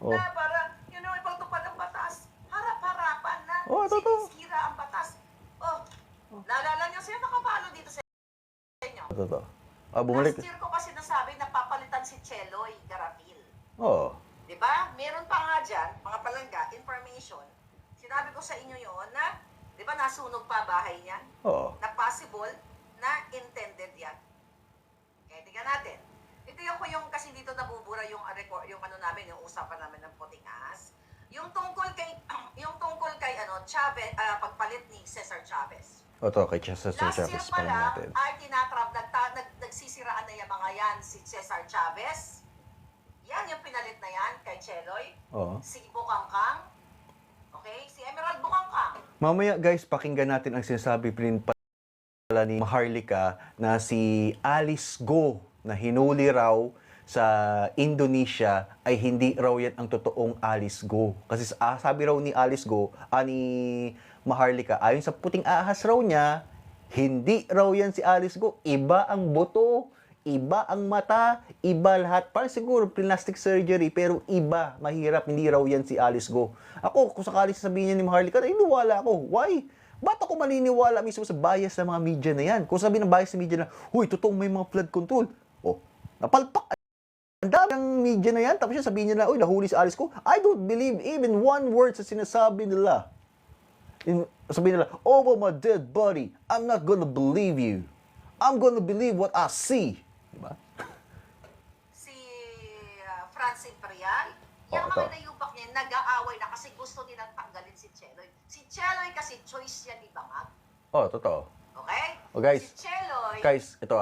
B: Na para, ipagtupad ang batas. Harap-harapan na.
A: Totoo.
B: Sinisira ang batas. Naalala niyo siya nakapalo dito sa inyo.
A: Totoo. Bumalik.
B: Last year ko kasi nasabi na papalitan si Cheloy Garapil.
A: Oo.
B: Di ba? Meron pa nga dyan, mga palangga, information. Sinabi ko sa inyo yon na, di ba nasunog pa bahay niyan?
A: Oo.
B: Na possible na intended yan. Okay, tingnan natin. Ito yung kasi dito nabubura yung record, yung namin, yung usapan namin ng puting ahas. Yung tungkol kay Chavez, pagpalit ni Cesar Chavez.
A: Ito, kay Cesar
B: Last year
A: Chavez pa
B: pala,
A: natin.
B: ay nagsisiraan na yung mga yan si Cesar Chavez. Yan yung pinalit na yan kay Cheloy.
A: Oo.
B: Si Bukangkang. Okay? Si Emerald Bukangkang.
A: Mamaya guys, pakinggan natin ang sinasabi rin pala ni Maharlika na si Alice Go na hinuli raw sa Indonesia ay hindi raw yan ang totoong Alice Go. Kasi sabi raw ni Alice Go, ni Maharlika, ayon sa puting ahas raw niya, hindi raw yan si Alice Go. Iba ang boto, iba ang mata, iba lahat. Parang siguro plastic surgery, pero iba, mahirap, hindi raw yan si Alice Go. Ako, kung sakali sasabihin niya ni Maharlika, iniwala ako. Why? Ba't ako maniniwala mismo sa bias ng mga media na yan? Kung sabihin ng bias ng media na, huy, totoong may mga flood control. Napalpak. Ang dami ng media na yan, tapos siya sabihin niya na, uy, nahuli si Alice Go. I don't believe even one word sa sinasabi nila. Sabihin nila, over my dead body, I'm not gonna believe you. I'm gonna believe what I see. Diba?
B: Si Franz Imperial, yung mga nayupak niya, nag-aaway na kasi gusto nilang tanggalin si Cheloy. Si Cheloy kasi choice yan ni Bangag.
A: Totoo.
B: Okay?
A: Guys,
B: si Cheloy,
A: ito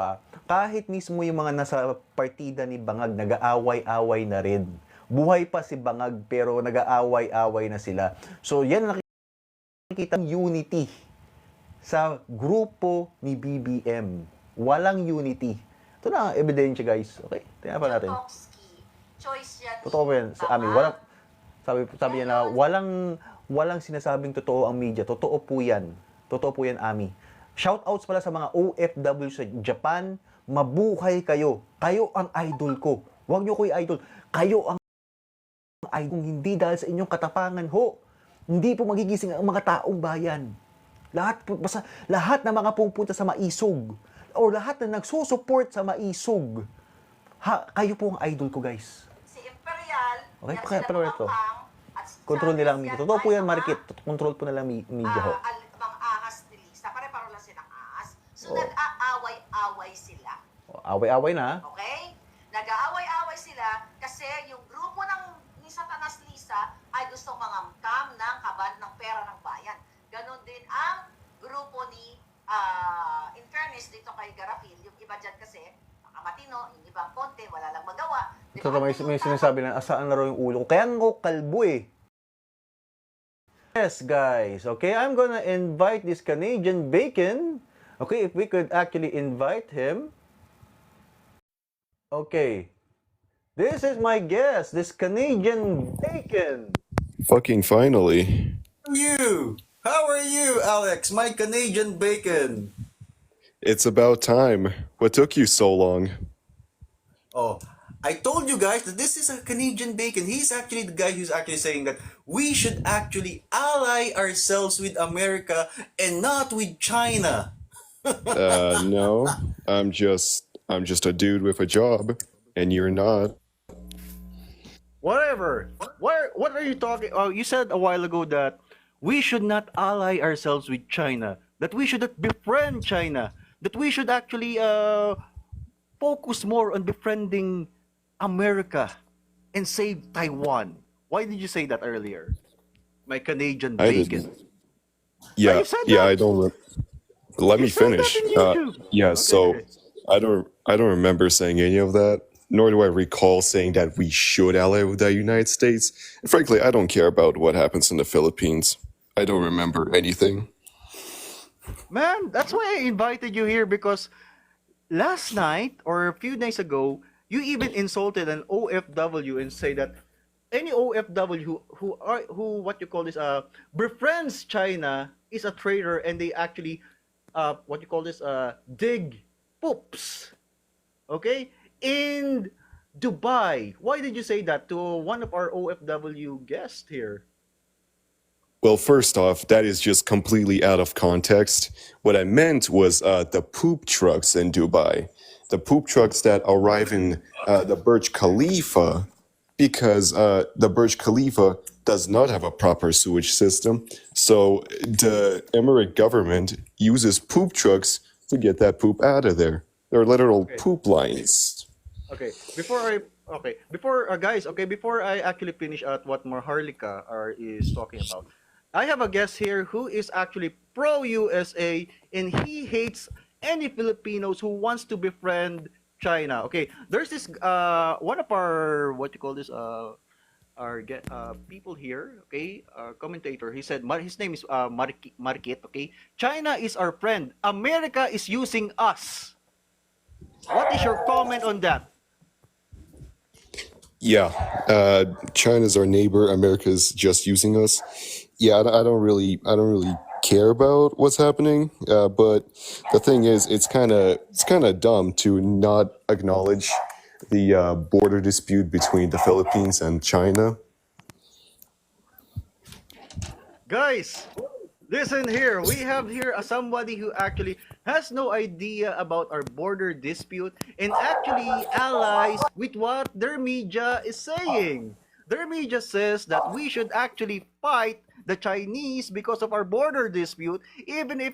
A: kahit mismo yung mga nasa partida ni Bangag, nag-aaway-away na rin. Buhay pa si Bangag pero nag-aaway-away na sila. So yan nakikita ng unity sa grupo ni BBM. Walang unity. Ito na ang ebidensya, guys. Okay? Tingnan pa natin.
B: Tchaikovsky, choice yan.
A: Totoo ba yan? Sa amin, walang, sabi niya na, walang sinasabing totoo ang media. Totoo po yan. Totoo po yan, Ami. Shoutouts pala sa mga OFW sa Japan. Mabuhay kayo. Kayo ang idol ko. Huwag niyo ko i-idol. Kayo ang idol. Kung hindi dahil sa inyong katapangan, ho. Hindi po magigising ang mga taong bayan. Lahat na mga pupunta sa maisog. O lahat na nagsusupport sa maisog. Kayo po ang idol ko, guys.
B: Si Imperial,
A: Okay,
B: yan
A: kaya
B: sila
A: pero ito.
B: tumangkang, at
A: Control nila ang
B: Chavez
A: media.
B: yan
A: Totoo po
B: ay
A: yan,
B: mga,
A: Marikit. Control po nila ang media, ho.
B: mga ahas ni Lisa. Pare-paro lang silang ahas. So,
A: Oo.
B: nag-aaway-away sila.
A: Away-away na.
B: Okay? Nag-aaway-away sila kasi yung grupo ni Satanas Lisa ay gustong mangamkam ng kaban ng pera ng bayan. Ganon din ang grupo ni, in fairness dito kay Garapil, yung iba dyan kasi, matino, yung ibang konti, wala lang magawa. Di ba?
A: Ito may sinasabi na, asaan na raw yung ulo ko? Kaya nga ako kalbo eh. Yes, guys. Okay, I'm gonna invite this Canadian Bacon. Okay, if we could actually invite him. Okay. This is my guest, this Canadian Bacon.
C: Fucking finally.
A: You! How are you, Alex? My Canadian Bacon.
C: It's about time. What took you so long?
A: Oh, I told you guys that this is a Canadian Bacon. He's actually the guy who's actually saying that we should actually ally ourselves with America and not with China.
C: No. I'm just a dude with a job, and you're not.
A: Whatever. What are you talking? Oh, you said a while ago that we should not ally ourselves with China. That we should not befriend China. That we should actually focus more on befriending America and save Taiwan. Why did you say that earlier? My Canadian
C: I
A: Bacon.
C: didn't. Yeah,
A: you said
C: yeah.
A: that.
C: I don't. Let me
A: said that
C: finish.
A: in YouTube.
C: Yeah. So
A: Okay.
C: I don't remember saying any of that. Nor do I recall saying that we should ally with the United States. And frankly, I don't care about what happens in the Philippines. I don't remember anything.
A: Man, that's why I invited you here because last night or a few days ago, you even insulted an OFW and say that any OFW who what you call this befriends China is a traitor and they actually what you call this dig poops. Okay? In Dubai. Why did you say that to one of our OFW guests here?
C: Well, first off, that is just completely out of context. What I meant was the poop trucks in Dubai. The poop trucks that arrive in the Burj Khalifa, because the Burj Khalifa does not have a proper sewage system. So the Emirate government uses poop trucks to get that poop out of there. They're literal poop lines.
A: Okay, before I actually finish out what Maharlika is talking about, I have a guest here who is actually pro USA and he hates any Filipinos who wants to befriend China. Okay, there's this one of our what you call this people here. Okay, commentator. He said his name is Marikit. Okay, China is our friend. America is using us. What is your comment on that?
C: Yeah, China's our neighbor. America's just using us. Yeah, I don't really care about what's happening. But the thing is, it's kind of dumb to not acknowledge the border dispute between the Philippines and China.
A: Guys, listen here. We have here somebody who actually has no idea about our border dispute and actually allies with what their media is saying. Their media says that we should actually fight the Chinese because of our border dispute, even if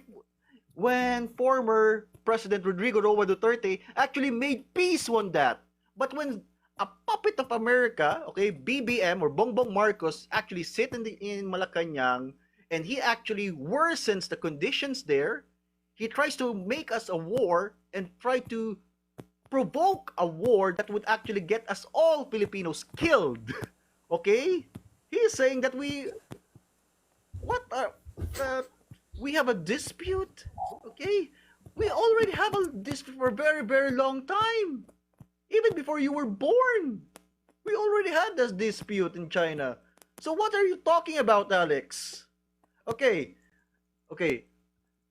A: when former President Rodrigo Roa Duterte actually made peace on that. But when a puppet of America, okay, BBM or Bongbong Marcos actually sit in Malacanang and he actually worsens the conditions there, he tries to make us a war and try to provoke a war that would actually get us all Filipinos killed. Okay? He is saying that we have a dispute. Okay? We already have this for a very, very long time. Even before you were born. We already had this dispute in China. So what are you talking about, Alex? Okay. Okay.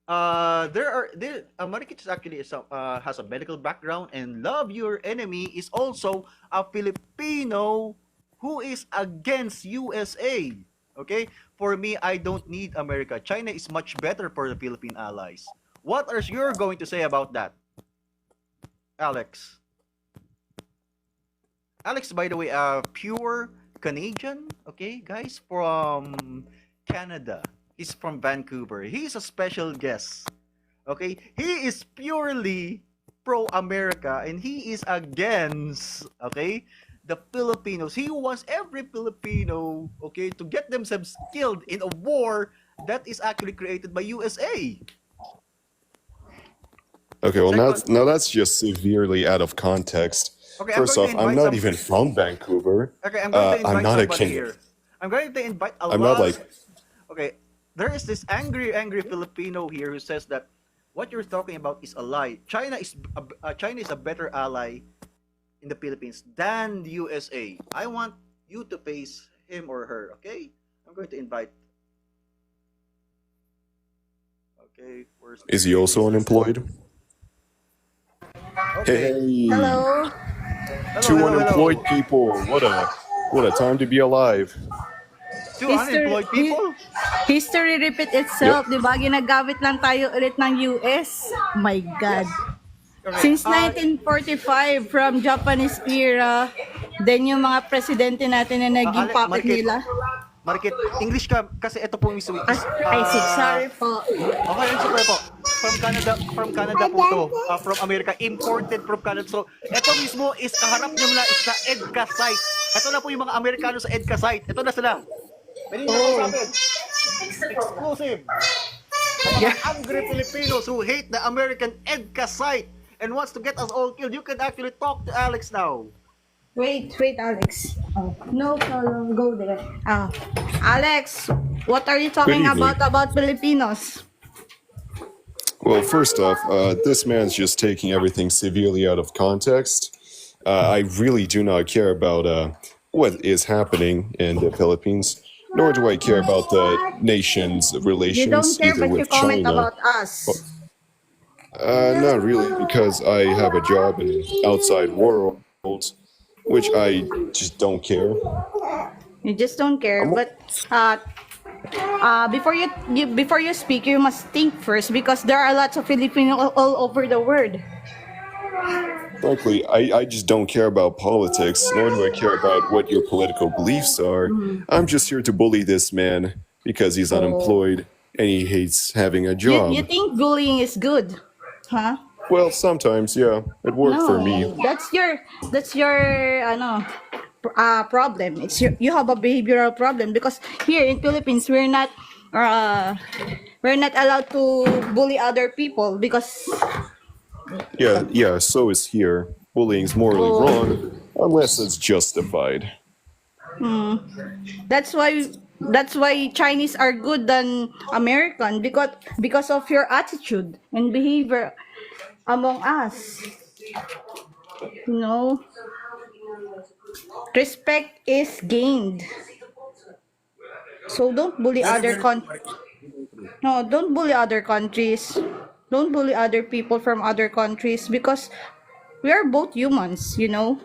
A: Marikit is actually has a medical background, and Love Your Enemy is also a Filipino who is against USA. Okay? For me, I don't need America. China is much better for the Philippine allies. What are you going to say about that, Alex? Alex, by the way, pure Canadian, okay, guys, from Canada. He's from Vancouver. He's a special guest, okay? He is purely pro-America, and he is against, okay, the Filipinos. He wants every Filipino, okay, to get themselves killed in a war that is actually created by USA.
C: Okay, well
A: Second-
C: now that's just severely out of context.
A: Okay, I'm
C: First
A: going
C: off,
A: to
C: I'm
A: invite
C: not
A: some-
C: even from Vancouver.
A: Okay, I'm going to invite
C: I'm not a
A: somebody
C: king.
A: here. I'm going to invite a
C: I'm
A: lot.
C: not like
A: Okay, there is this angry Filipino here who says that what you're talking about is a lie. China is a better ally in the Philippines than the USA. I want you to face him or her. Okay, I'm going to invite. Okay, where's
C: is he also unemployed?
A: Okay.
C: Hey,
D: Hello.
C: two
A: hello.
C: unemployed people. What a time to be alive.
A: Two unemployed people.
D: History repeat itself, di ba? Ginagamit lang tayo ulit ng US. My God.
A: Okay,
D: Since 1945, from Japanese era, then yung mga presidente natin na naging
A: Ale-
D: puppet
A: Marikit.
D: nila.
A: Marikit, English ka kasi ito po mismo.
D: I see, sorry po.
A: Okay, super po. From Canada po to. From America, imported from Canada. So, ito mismo is kaharap nyo na is sa EDCA site. Ito na po yung mga Amerikano sa EDCA site. Ito na sila. Pwede nyo kausapin. Exclusive. Mga angry Filipinos who hate the American EDCA site and wants to get us all killed. You can actually talk to Alex now.
D: Wait, Alex. Oh, no problem. Go there. Alex, what are you talking
C: Good evening.
D: about Filipinos?
C: Well, first off, this man's just taking everything severely out of context. I really do not care about what is happening in the Philippines, nor do I care about the nation's
D: You don't
C: relations
D: care,
C: either
D: but you
C: with
D: comment
C: China.
D: about us.
C: Not really, because I have a job in the outside world, which I just don't care.
D: You just don't care. But before you speak, you must think first because there are lots of Filipinos all over the world.
C: Frankly, I just don't care about politics, nor do I care about what your political beliefs are. I'm just here to bully this man because he's unemployed and he hates having a job.
D: You think bullying is good, huh?
C: Well, sometimes, yeah, it worked for me.
D: That's your problem. You have a behavioral problem because here in Philippines we're not allowed to bully other people because
C: Yeah, so is here. Bullying's morally wrong, unless it's justified.
D: that's why Chinese are good than American because of your attitude and behavior among us. You know, respect is gained. So don't bully other No, don't bully other countries. Don't bully other people from other countries because we are both humans, you know.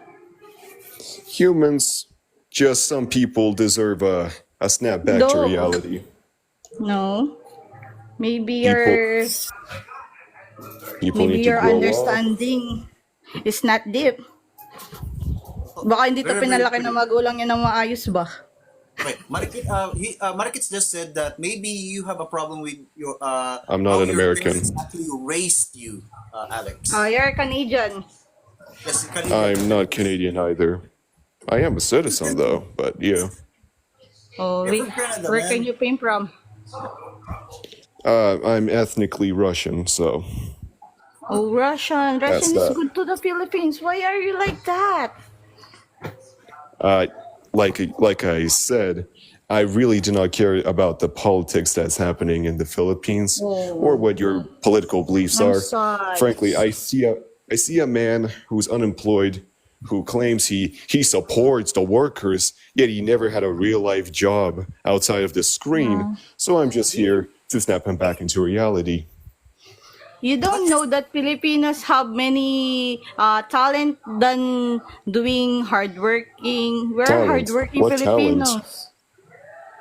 C: Humans, just some people deserve a snap back to
D: No.
C: reality.
D: No. Maybe
C: People need to
D: your
C: grow up.
D: understanding is not deep. Baka hindi to pinalaki ng magulang niya ng maayos ba?
E: Okay, Marikit just said that maybe you have a problem with your.
C: I'm not
E: how
C: an
E: your
C: American.
E: parents actually raised you, Alex.
D: Oh, you're Canadian.
E: Yes,
C: I'm not Canadian either. I am a citizen, though, but yeah.
D: Oh,
E: You're from Canada,
D: where
E: man.
D: can you came from?
C: I'm ethnically Russian, so
D: Oh, Russian.
C: That's
D: Russian is
C: that.
D: good to the Philippines. Why are you like that?
C: like I said, I really do not care about the politics that's happening in the Philippines or what your political beliefs
D: I'm
C: are.
D: sad.
C: Frankly, I see a man who's unemployed who claims he supports the workers, yet he never had a real life job outside of the screen. So I'm just here to snap him back into reality.
D: You don't know that Filipinos have many talent than doing hardworking. We're
C: Talent.
D: hardworking
C: What talent?
D: Filipinos.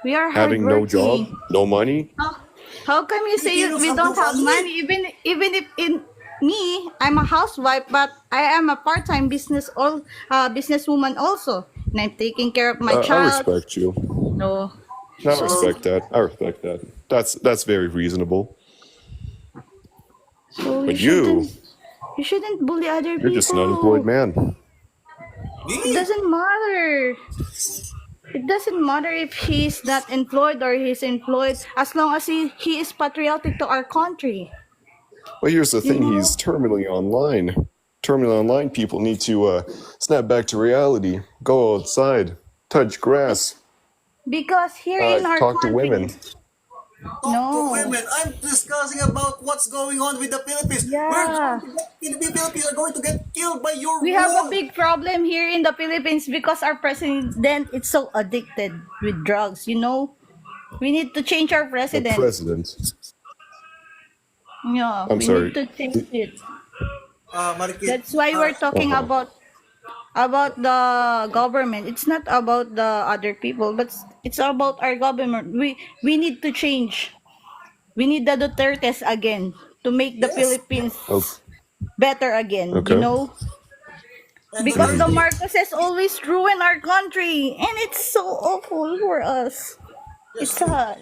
D: We are
C: Having no job,
D: hardworking.
C: no money?
D: How come you say
E: Filipinos
D: we
E: have
D: don't
E: no
D: have
E: value.
D: money? Even if in me, I'm a housewife, but I am a part-time businesswoman also, and I'm taking care of my
C: I
D: child.
C: respect you.
D: No,
C: I
D: so
C: respect that. I respect that. That's very reasonable.
D: so
C: But you,
D: you shouldn't bully other
C: you're just an unemployed
D: people.
C: man.
D: It
E: Me?
D: doesn't matter. It doesn't matter if he's not employed or he's employed, as long as he is patriotic to our country.
C: Well, here's the
D: You
C: thing:
D: know?
C: he's terminally online. Terminally online people need to snap back to reality, go outside, touch grass,
D: Because here in our
C: talk to
D: country,
C: women.
E: Talk to
D: no.
E: women. I'm discussing about what's going on with the Philippines.
D: Yeah.
E: The Philippines are going to get killed by your
D: We have a
E: war.
D: big problem here in the Philippines because our president is so addicted with drugs, you know? We need to change our
C: The
D: president.
C: president.
D: Yeah,
C: I'm
D: we
C: sorry.
D: need to change it.
E: Marikit,
D: That's why we're talking
C: Uh-huh.
D: about the government. It's not about the other people, but it's about our government. We need to change. We need the Dutertes again to make the
E: yes.
D: Philippines
C: Oh,
D: better again, you
C: okay.
D: know?
E: And
D: Because the
E: Duterte,
D: Marcoses always ruin our country, and it's so awful for us. It's
E: yes.
D: sad,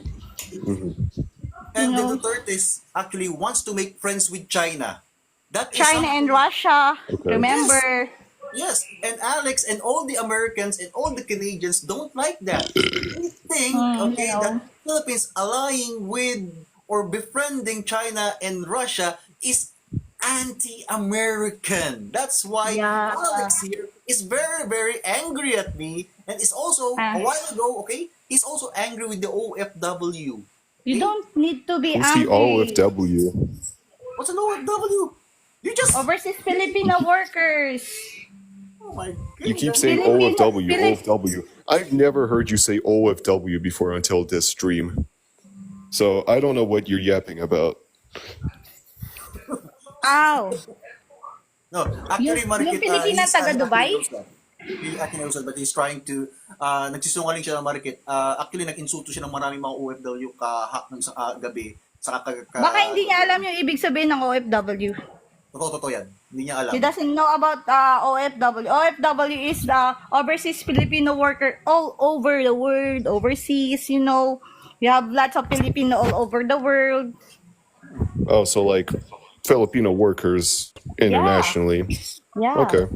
D: you
E: And the
D: know.
E: Dutertes actually wants to make friends with China. That is
D: China and
E: something.
D: Russia,
C: Okay.
D: remember?
E: Yes, and Alex and all the Americans and all the Canadians don't like that. They think,
D: You
E: okay,
D: know.
E: that Philippines allying with or befriending China and Russia is anti-American. That's why
D: Yeah.
E: Alex here is very, very angry at me and is also, a
D: Uh,
E: while ago, okay, he's also angry with the OFW.
D: you
E: Okay?
D: don't need to be
C: Who's the
D: angry.
C: OFW?
E: What's an OFW? You just,
D: Overseas Filipino workers.
E: oh my
C: You keep
E: goodness.
C: saying
D: Filipino,
C: OFW, OFW. I've never heard you say OFW before until this stream. So I don't know what you're yapping about.
D: Ow.
E: No, actually,
D: Yung
E: Marikit,
D: Pilipina taga
E: he
D: Dubai?
E: actually knows that. He actually knows that, but he's trying to, nagsisungaling siya ng Marikit. Actually, nag-insulto siya ng maraming mga OFW ng sa gabi. Sa
D: Baka hindi niya alam yung ibig sabihin ng OFW.
E: Totoo yan. Hindi niya alam.
D: He doesn't know about OFW. OFW is the overseas Filipino worker all over the world, overseas, you know. We have lots of Filipino all over the world.
C: Oh, so like Filipino workers internationally.
D: Yeah.
C: Okay.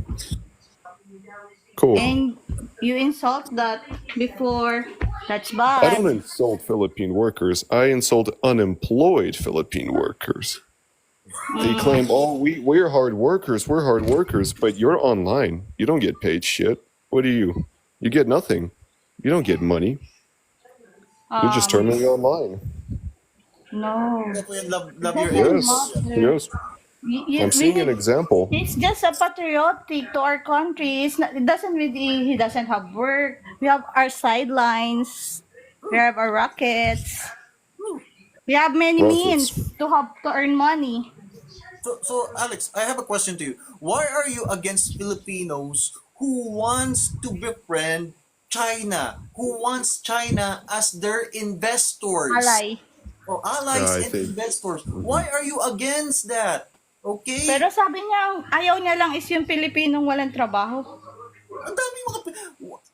C: Cool.
D: And you insult that before. That's
C: I don't
D: bad.
C: insult Philippine workers. I insult unemployed Philippine workers. They claim, oh, we're hard workers, but you're online. You don't get paid shit. What do you? You get nothing. You don't get money. You're just terminally online.
D: No.
E: Ito yan, love your
D: Doesn't
C: Yes.
D: matter.
C: Yes. I'm
D: We
C: seeing an
D: need,
C: example.
D: he's just a patriotic to our country. It's not, it doesn't really, he doesn't have work. We have our sidelines. We have our rockets. We have many means
C: Rockets.
D: to earn money.
E: So, Alex, I have a question to you. Why are you against Filipinos who wants to befriend China? Who wants China as their investors?
D: Alay.
E: Or allies
C: I
E: and
C: think-
E: investors? Why are you against that? Okay?
D: Pero sabi niya, ayaw niya lang is yung Pilipinong walang trabaho.
E: Ang dami mga...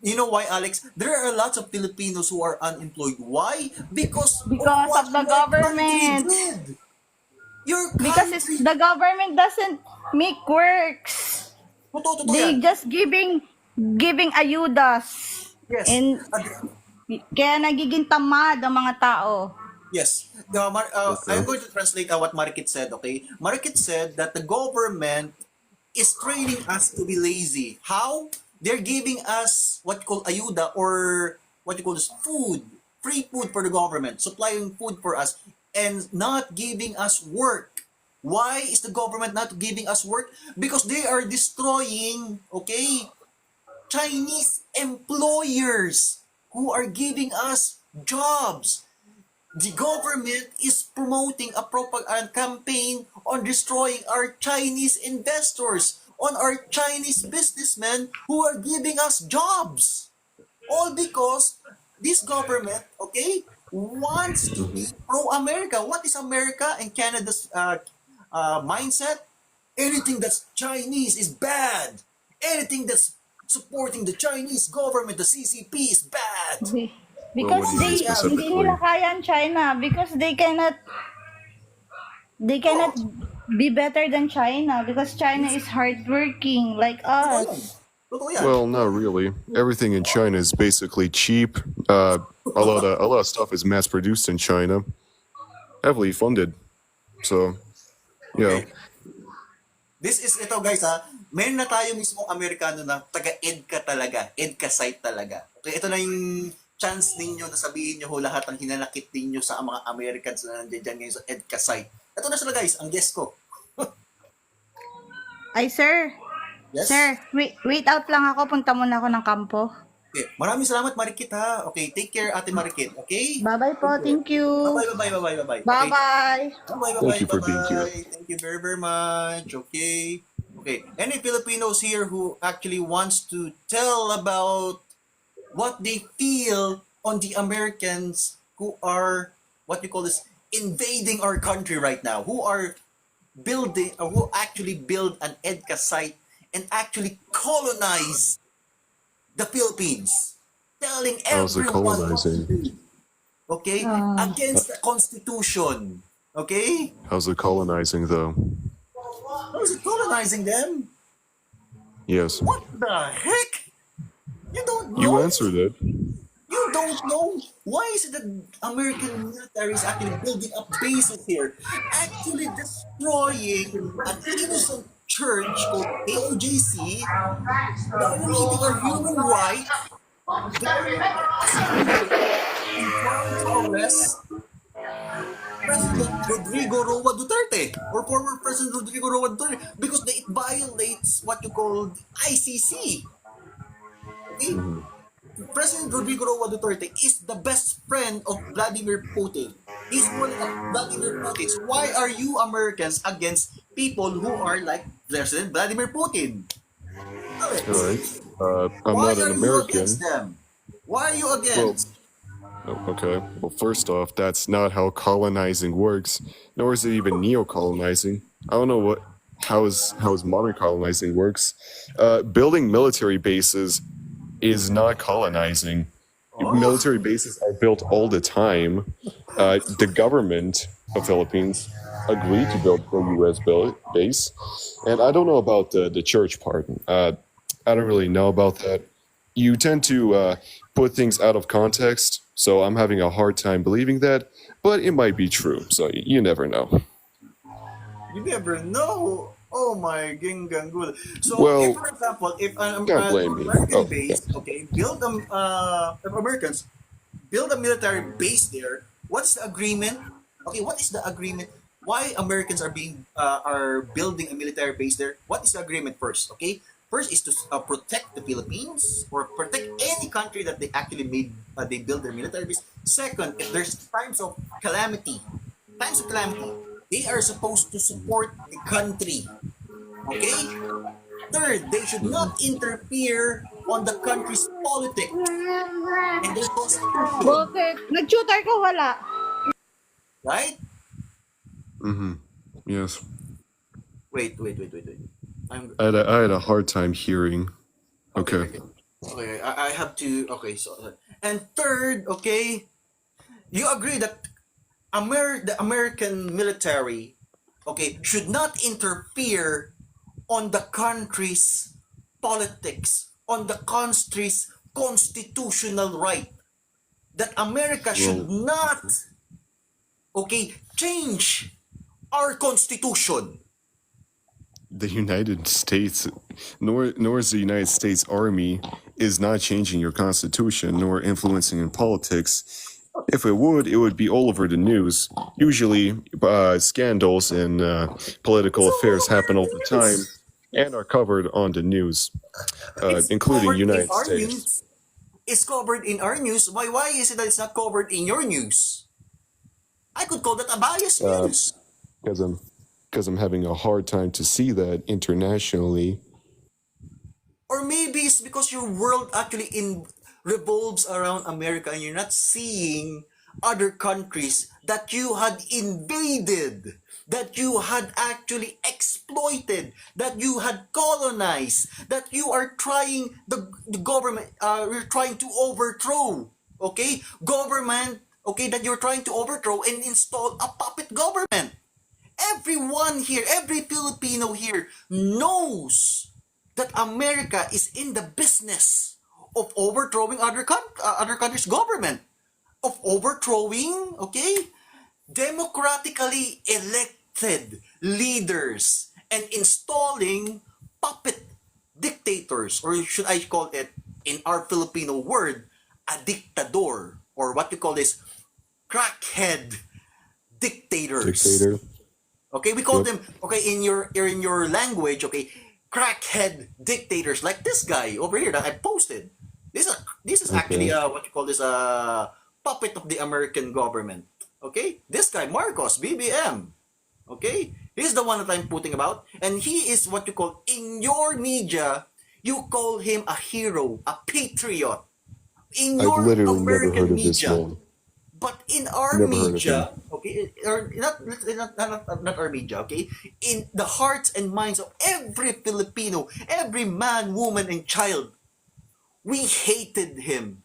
E: You know why, Alex? There are lots of Filipinos who are unemployed. Why? Because
D: Because
E: what
D: of the
E: your
D: government.
E: country did. Your
D: Because
E: country...
D: the government doesn't make works.
E: Totoo
D: They
E: yan.
D: just giving ayudas.
E: Yes.
D: And kaya nagiging tamad ang mga tao.
E: Yes. I'm going to translate what Marikit said, okay? Marikit said that the government is training us to be lazy. How? They're giving us what you call ayuda or what you call this food, free food for the government, supplying food for us, and not giving us work. Why is the government not giving us work? Because they are destroying, okay, Chinese employers who are giving us jobs. The government is promoting a propaganda campaign on destroying our Chinese investors, on our Chinese businessmen who are giving us jobs. All because this government, okay, wants to be pro-America. What is America and Canada's mindset? Anything that's Chinese is bad. Anything that's supporting the Chinese government, the CCP, is bad.
C: Well,
D: Because
C: what do you mean
D: they hindi
C: specifically?
D: nila kaya ang China because they cannot be better than China because China is hardworking like
E: Totoo yan.
D: us.
E: Totoo yan.
C: Well, not really. Everything in China is basically cheap. A lot of stuff is mass produced in China, heavily funded. So, yeah.
E: This is ito guys ha. Meron na tayo mismo Amerikano na taga-EDCA talaga. EDCA site talaga. Okay, ito na yung chance ninyo na sabihin nyo ho lahat ng hinanakit ninyo sa mga Americans na nandiyan dyan ngayon sa EDCA site. Ito na sila guys, ang guest ko.
D: Ay, sir.
E: Yes?
D: Sir, wait out lang ako. Punta muna ako ng kampo.
E: Okay. Maraming salamat Marikit ha. Okay, take care Ate Marikit. Okay?
D: Bye-bye po. Thank you.
E: Bye-bye. Okay.
D: Bye-bye.
C: Thank you for being here.
E: Thank you very, very much. Okay. Okay. Any Filipinos here who actually wants to tell about what they feel on the Americans who are, what you call this, invading our country right now, who are building, or who actually build an EDCA site and actually colonize the Philippines, telling
C: How's it
E: everyone what to
C: colonizing?
E: do. Okay? Against the Constitution. Okay?
C: How's it colonizing, though?
E: How is it colonizing them?
C: Yes.
E: What the heck? You don't know?
C: You answered it.
E: You don't know? Why is it that American military is actually building up bases here? Actually destroying an innocent church called AOJC, violating our human rights, trying to arrest President Rodrigo Roa Duterte or former President Rodrigo Roa Duterte because it violates what you call ICC. Okay? President Rodrigo Roa Duterte is the best friend of Vladimir Putin. He's one of Vladimir Putin. So why are you Americans against people who are like President Vladimir Putin? Alex,
C: All right. I'm
E: why
C: not
E: are
C: an
E: you
C: American.
E: against them? Why are you
C: Well,
E: against?
C: okay. Well, first off, that's not how colonizing works, nor is it even neo-colonizing. I don't know how is modern colonizing works. Building military bases is not colonizing. Military bases are built all the time. The government of Philippines agreed to build a U.S. base, and I don't know about the church part. I don't really know about that. You tend to put things out of context, so I'm having a hard time believing that, but it might be true, so you never know.
E: You never know. Oh my ginganggul. So,
C: Well,
E: if for example, if an
C: can't blame me.
E: American
C: Oh,
E: base, okay, build if Americans build a military base there, what's the agreement? Okay, what is the agreement? Why Americans are building a military base there? What is the agreement first? Okay, first is to protect the Philippines or protect any country that they actually made. They build their military base. Second, if there's times of calamity, they are supposed to support the country. Okay? Third, they should not interfere on the country's politics and their constitution.
D: Bakit? Nag-tutor ka wala?
E: Right?
C: Yes.
E: Wait. I'm
C: I had a hard time hearing. Okay.
E: okay. I have to. Okay, so and third, okay, you agree that the American military, okay, should not interfere on the country's politics, on the country's constitutional right. That America should not, okay, change our constitution.
C: the United States, nor is the United States Army is not changing your constitution nor influencing in politics. If it would be all over the news. Usually, scandals and political affairs happen all the time and are covered on the news,
E: It's
C: including
E: covered in
C: United
E: our
C: States.
E: news. It's covered in our news. Why is it that it's not covered in your news? I could call that a biased news.
C: Because I'm having a hard time to see that internationally.
E: Or maybe it's because your world actually revolves around America and you're not seeing other countries that you had invaded, that you had actually exploited, that you had colonized, that you are trying the government you're trying to overthrow. Okay? Government, okay, that you're trying to overthrow and install a puppet government. Everyone here, every Filipino here knows that America is in the business of overthrowing other countries' government, of overthrowing, okay, democratically elected leaders and installing puppet dictators, or should I call it in our Filipino word, a dictador, or what we call this, crackhead dictators.
C: Dictator.
E: Okay, we call
C: Yep.
E: them, okay, in your language, okay, crackhead dictators like this guy over here that I posted. This is actually
C: Okay.
E: what you call this, puppet of the American government. Okay, this guy Marcos BBM. Okay, he's the one that I'm putting about, and he is what you call in your media. You call him a hero, a patriot. In
C: I've
E: your
C: literally never
E: American
C: heard of this
E: media,
C: man.
E: but in our
C: Never heard of him.
E: media, okay, or not our media, okay, in the hearts and minds of every Filipino, every man, woman, and child, we hated him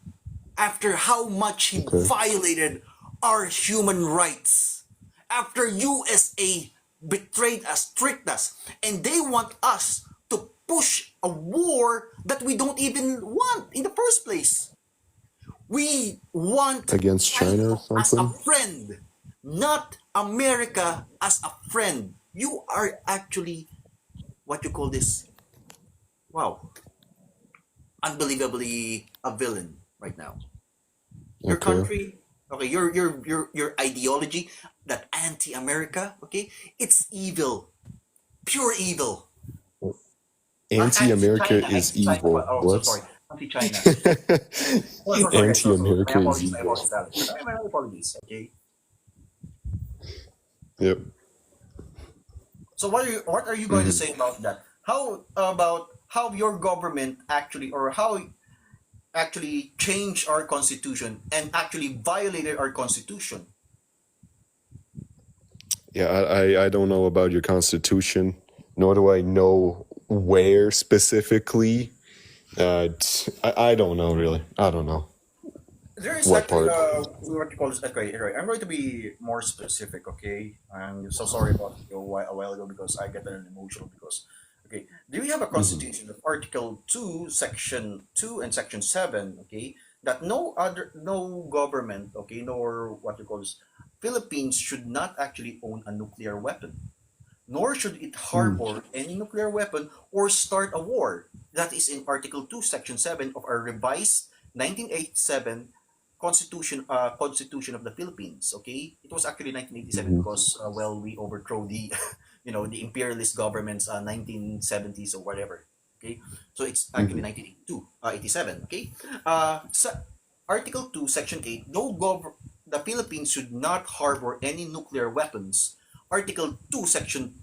E: after how much he
C: Okay.
E: violated our human rights. After USA betrayed us, tricked us, and they want us to push a war that we don't even want in the first place. We want
C: Against China or
E: as a
C: something?
E: friend, not America as a friend. You are actually what you call this. Wow, unbelievably a villain right now. Your
C: Okay.
E: country, okay, your ideology, that anti-America, okay, it's evil, pure evil.
C: Anti-America
E: Anti-China,
C: is
E: anti-China.
C: evil.
E: Oh, so
C: What?
E: sorry, anti-China. Sorry.
C: Anti-America
E: My
C: is
E: apologies, my
C: evil.
E: apologies, Alex. My apologies. Okay.
C: Yep.
E: So what are you going to say about that? How about how your government actually, or how actually changed our constitution and actually violated our constitution?
C: Yeah, I don't know about your constitution, nor do I know where specifically. I don't know really. I don't know
E: There is
C: what
E: actually
C: part.
E: what you call this. Okay, right. I'm going to be more specific. Okay, I'm so sorry about a while ago because I get emotional because. Okay, do we have a constitution of Article 2, Section 2 and Section 7, okay, that no government, okay, nor what you call this, Philippines should not actually own a nuclear weapon, nor should it
C: Hmm.
E: harbor any nuclear weapon or start a war. That is in Article 2, Section 7 of our revised 1987 Constitution of the Philippines. Okay, it was actually 1987
C: Mhm.
E: because we overthrow the the imperialist governments 1970s or whatever. Okay, so it's actually
C: Mhm.
E: 1982, 87. Okay, so Article 2, Section 8, the Philippines should not harbor any nuclear weapons. Article 2, Section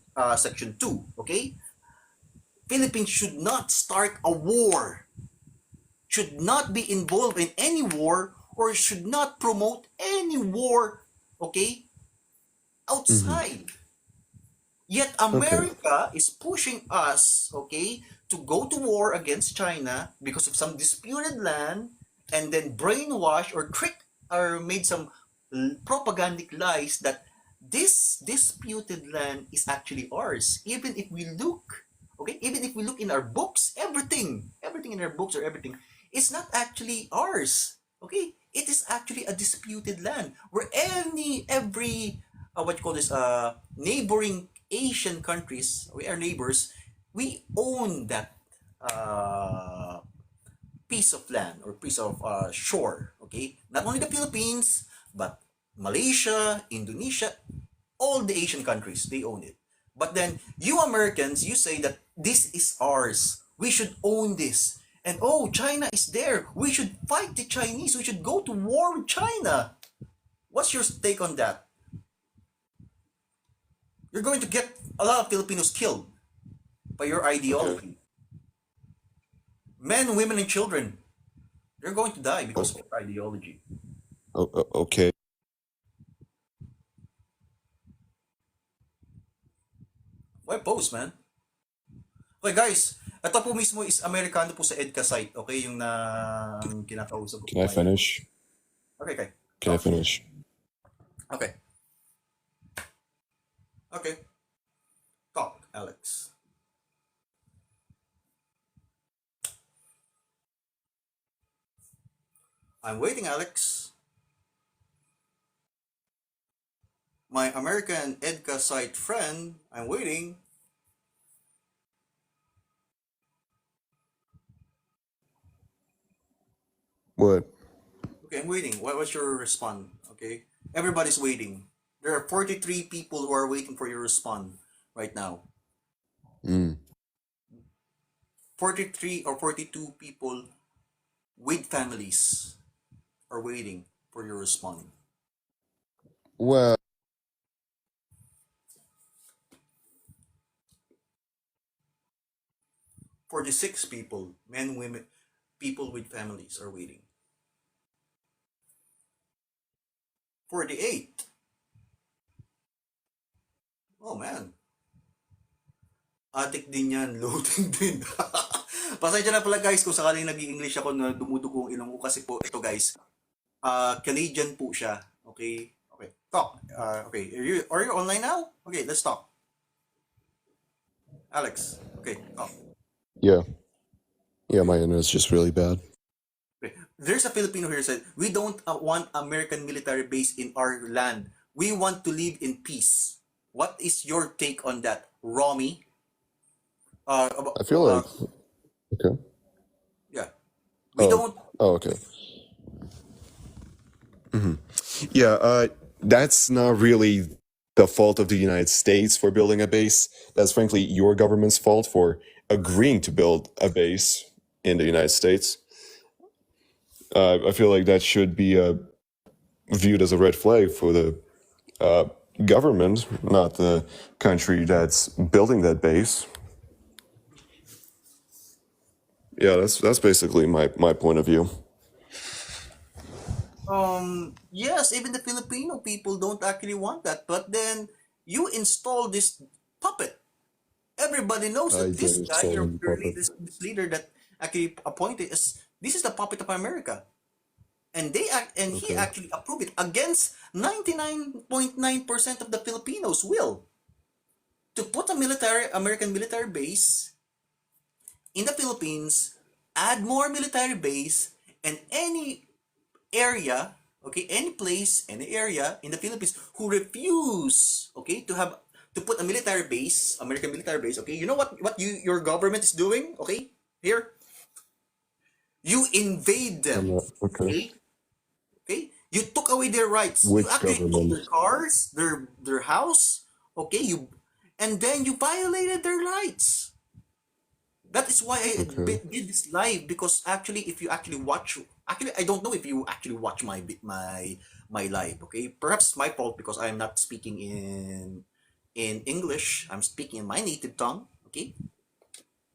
E: 2, okay? Philippines should not start a war, should not be involved in any war, or should not promote any war, okay, outside. Yet
C: Okay.
E: America is pushing us, okay, to go to war against China because of some disputed land, and then brainwash or trick or made some propagandic lies that this disputed land is actually ours. Even if we look, okay, even if we look in our books, everything in our books or everything, it's not actually ours. Okay, it is actually a disputed land where every what you call this neighboring Asian countries, we are neighbors, we own that piece of land or piece of shore. Okay, not only the Philippines, but Malaysia, Indonesia, all the Asian countries, they own it. But then you Americans, you say that this is ours. We should own this. And oh, China is there. We should fight the Chinese. We should go to war with China. What's your take on that? You're going to get a lot of Filipinos killed by your ideology. Men, women, and children, they're going to die because of your ideology.
C: Okay.
E: Why post, man? Okay, guys, ito po mismo is Amerikano po sa EDCA site. Okay, yung na kinakausap ko.
C: Can I finish?
E: Okay, okay.
C: Can I finish?
E: Okay. Okay. Talk, Alex. I'm waiting, Alex. My American EDCA site friend, I'm waiting.
C: What?
E: Okay, I'm waiting. What was your response? Okay. Everybody's waiting. There are 43 people who are waiting for your response right now. 43 or 42 people with families are waiting for your response.
C: Well,
E: 46 people, men, women, people with families are waiting. 48. Oh man. Atik din yan, loading din. Pasensya na pala guys kung sakaling nag-i-English ako na dumudugo ang ilong ko kasi po ito guys. Canadian po siya. Okay? Okay. Talk. Okay. Are you online now? Okay, let's talk. Alex. Okay, talk.
C: yeah. Yeah, my internet's just really bad.
E: Okay. There's a Filipino here said, we don't want American military base in our land. We want to live in peace. What is your take on that, Romy?
C: I feel like... Okay.
E: Yeah. We don't...
C: Oh, okay. Yeah, that's not really the fault of the United States for building a base. That's frankly your government's fault for agreeing to build a base in the United States. I feel like that should be viewed as a red flag for the government, not the country that's building that base. Yeah, that's basically my point of view.
E: Yes, even the Filipino people don't actually want that. But then you install this puppet. Everybody knows
C: I
E: that this
C: did
E: guy,
C: install
E: your
C: the puppet.
E: this leader that actually appointed is this is the puppet of America, and he
C: Okay.
E: actually approved it against 99.9% of the Filipinos will to put a American military base in the Philippines, add more military base, and any area, okay, any place, any area in the Philippines who refuse, okay, to put a military base, American military base, okay, you know what your government is doing, okay, here, you invade them,
C: Okay.
E: okay, you took away their rights, you
C: Which
E: actually took
C: government?
E: their cars, their house, okay, and then you violated their rights. That is why I
C: Okay.
E: did this live, because actually, if you actually watch, actually, I don't know if you actually watch my live. Okay, perhaps my fault because I am not speaking in English. I'm speaking in my native tongue. Okay,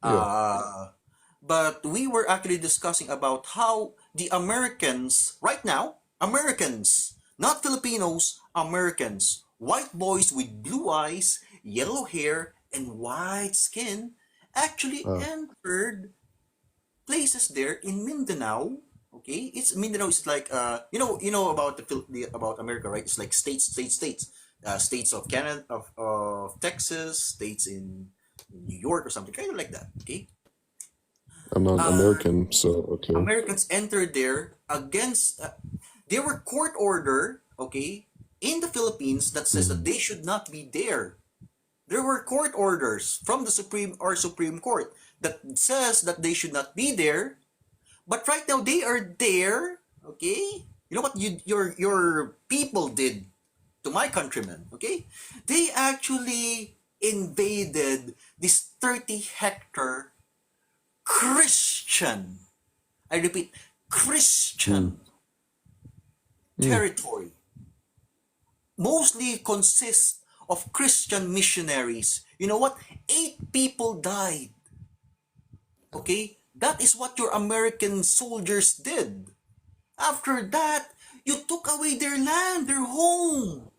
C: Yeah.
E: but we were actually discussing about how the Americans right now, Americans, not Filipinos, Americans, white boys with blue eyes, yellow hair, and white skin actually entered places there in Mindanao. Okay, it's Mindanao is like you know about about America, right? It's like states, states of Canada, of Texas, states in New York or something, kind of like that. Okay,
C: I'm not American, so okay.
E: Americans entered there against. There were court order, okay, in the Philippines that says that they should not be there. There were court orders from the Supreme Court that says that they should not be there. But right now they are there. Okay, you know what your people did to my countrymen. Okay, they actually invaded this 30-hectare Christian. I repeat, Christian territory. Mostly consists of Christian missionaries. You know what? 8 people died. Okay? That is what your American soldiers did. After that, you took away their land, their home.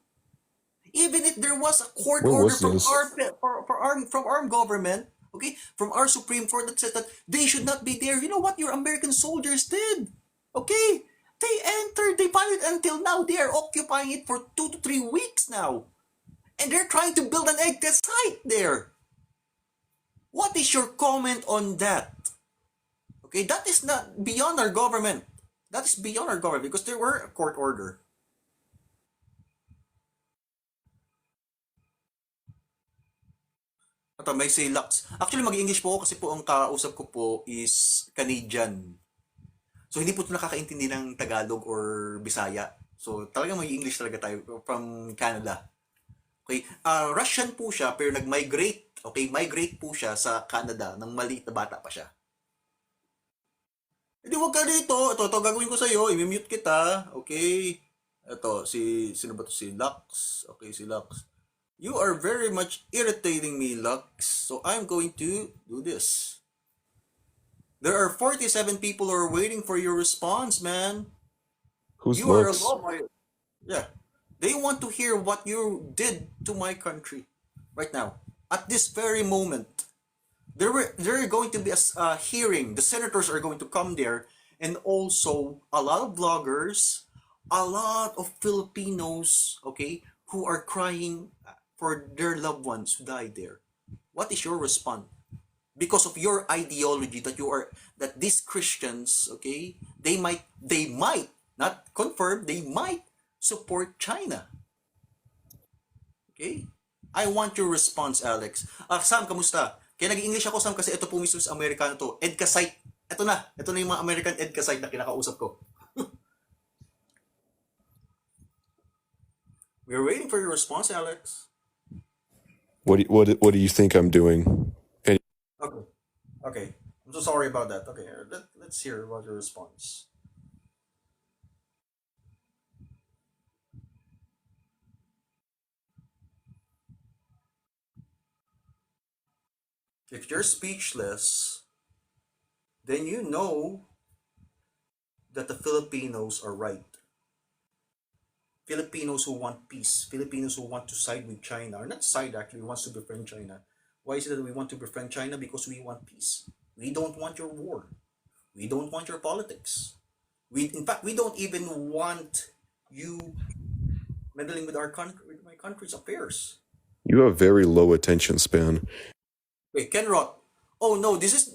E: Even if there was a court
C: Where
E: order
C: was
E: from
C: this?
E: our government, okay, from our Supreme Court that said that they should not be there. You know what your American soldiers did? Okay, they entered, they found it until now. They are occupying it for 2 to 3 weeks now, and they're trying to build an egg test site there. What is your comment on that? Okay, that is not beyond our government. That is beyond our government because there were a court order. Ito, may say Lux. Actually, mag-English po ako kasi po ang kausap ko po is Canadian. So, hindi po ito nakakaintindi ng Tagalog or Bisaya. So, talagang may English talaga tayo from Canada. Okay? Russian po siya, pero nag-migrate. Okay? Migrate po siya sa Canada nang maliit na bata pa siya. Hindi, wag ka dito. Ito, gagawin ko sa'yo. I-mute kita. Okay? Ito, sino ba ito? Si Lux. Okay, si Lux. You are very much irritating me, Lux. So I'm going to do this. There are 47 people who are waiting for your response, man.
C: Who's
E: You are a
C: Lux?
E: lawyer. Yeah. They want to hear what you did to my country right now. At this very moment. There are going to be a hearing. The senators are going to come there, and also a lot of bloggers, a lot of Filipinos, okay, who are crying for their loved ones who died there. What is your response? Because of your ideology that these Christians, okay, they might not confirm, they might support China. Okay? I want your response, Alex. Sam, kamusta? Kaya nag-English ako, Sam, kasi ito po mismo sa Amerikano to. EDCA site. Ito na yung mga American EDCA site na kinakausap ko. We're waiting for your response, Alex.
C: What do you think I'm doing?
E: Okay. I'm so sorry about that. Okay, let's hear about your response. If you're speechless, then you know that the Filipinos are right. Filipinos who want peace, Filipinos who want to side with China, or not side actually, wants to befriend China. Why is it that we want to befriend China? Because we want peace. We don't want your war. We don't want your politics. In fact, we don't even want you meddling with with my country's affairs.
C: You have very low attention span.
E: Wait, Ken Roth. Oh no, this is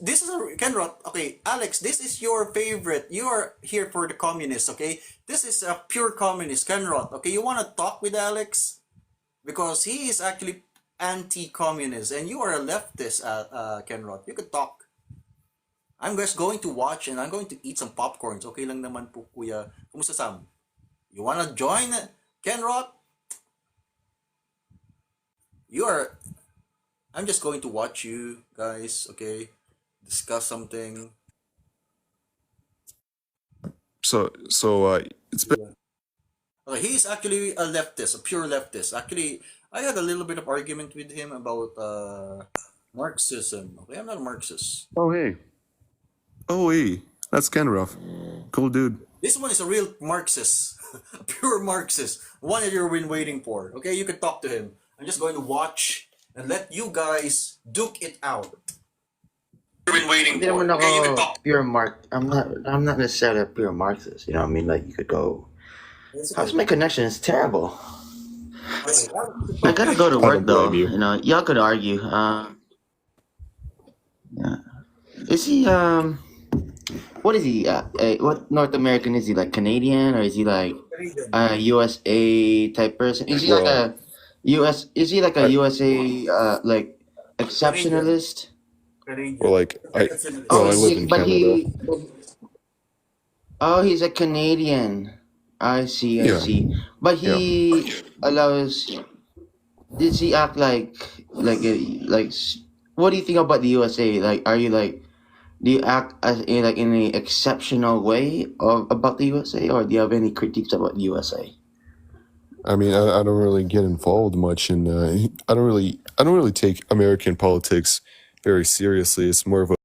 E: Ken Roth. Okay, Alex, this is your favorite. You are here for the communists. Okay, this is a pure communist, Ken Roth. Okay, you want to talk with Alex because he is actually anti-communist, and you are a leftist, Ken Roth. You could talk. I'm just going to watch and I'm going to eat some popcorns. Okay lang naman po, Kuya. Kumusta, Sam? You wanna join Ken Roth? I'm just going to watch you guys, okay? Discuss something.
C: So it's been
E: Okay, he's actually a leftist, a pure leftist. Actually, I had a little bit of argument with him about Marxism. Okay, I'm not a Marxist.
C: Oh hey, that's Ken Ruff. Cool dude.
E: This one is a real Marxist, a pure Marxist, one that you've been waiting for. Okay, you can talk to him. I'm just going to watch and let you guys duke it out. You've been waiting
F: Hindi
E: for.
F: naman
E: Okay, you can
F: ako
E: talk.
F: pure I'm not necessarily a pure Marxist. You know what I mean? Like you could go. How's my connection? It's terrible.
E: Okay,
F: I gotta go to
C: I
F: work
C: don't
F: though.
C: blame you.
F: You know, y'all could argue. Yeah. Is he what is he? What North American is he? Like Canadian or is he like
E: Canadian.
F: a USA type person? Is he like a US is he like a
C: I,
F: USA like exceptionalist?
C: or like I
F: Oh,
C: well, I live in
F: but
C: Canada.
F: he's a Canadian. I see, I
C: Yeah,
F: see. But
C: yeah.
F: he allows. Does he act What do you think about the USA? Like, are you like? Do you act as like in a exceptional way of about the USA, or do you have any critiques about the USA?
C: I mean, I don't really get involved much in. I don't really take American politics very seriously. It's more of a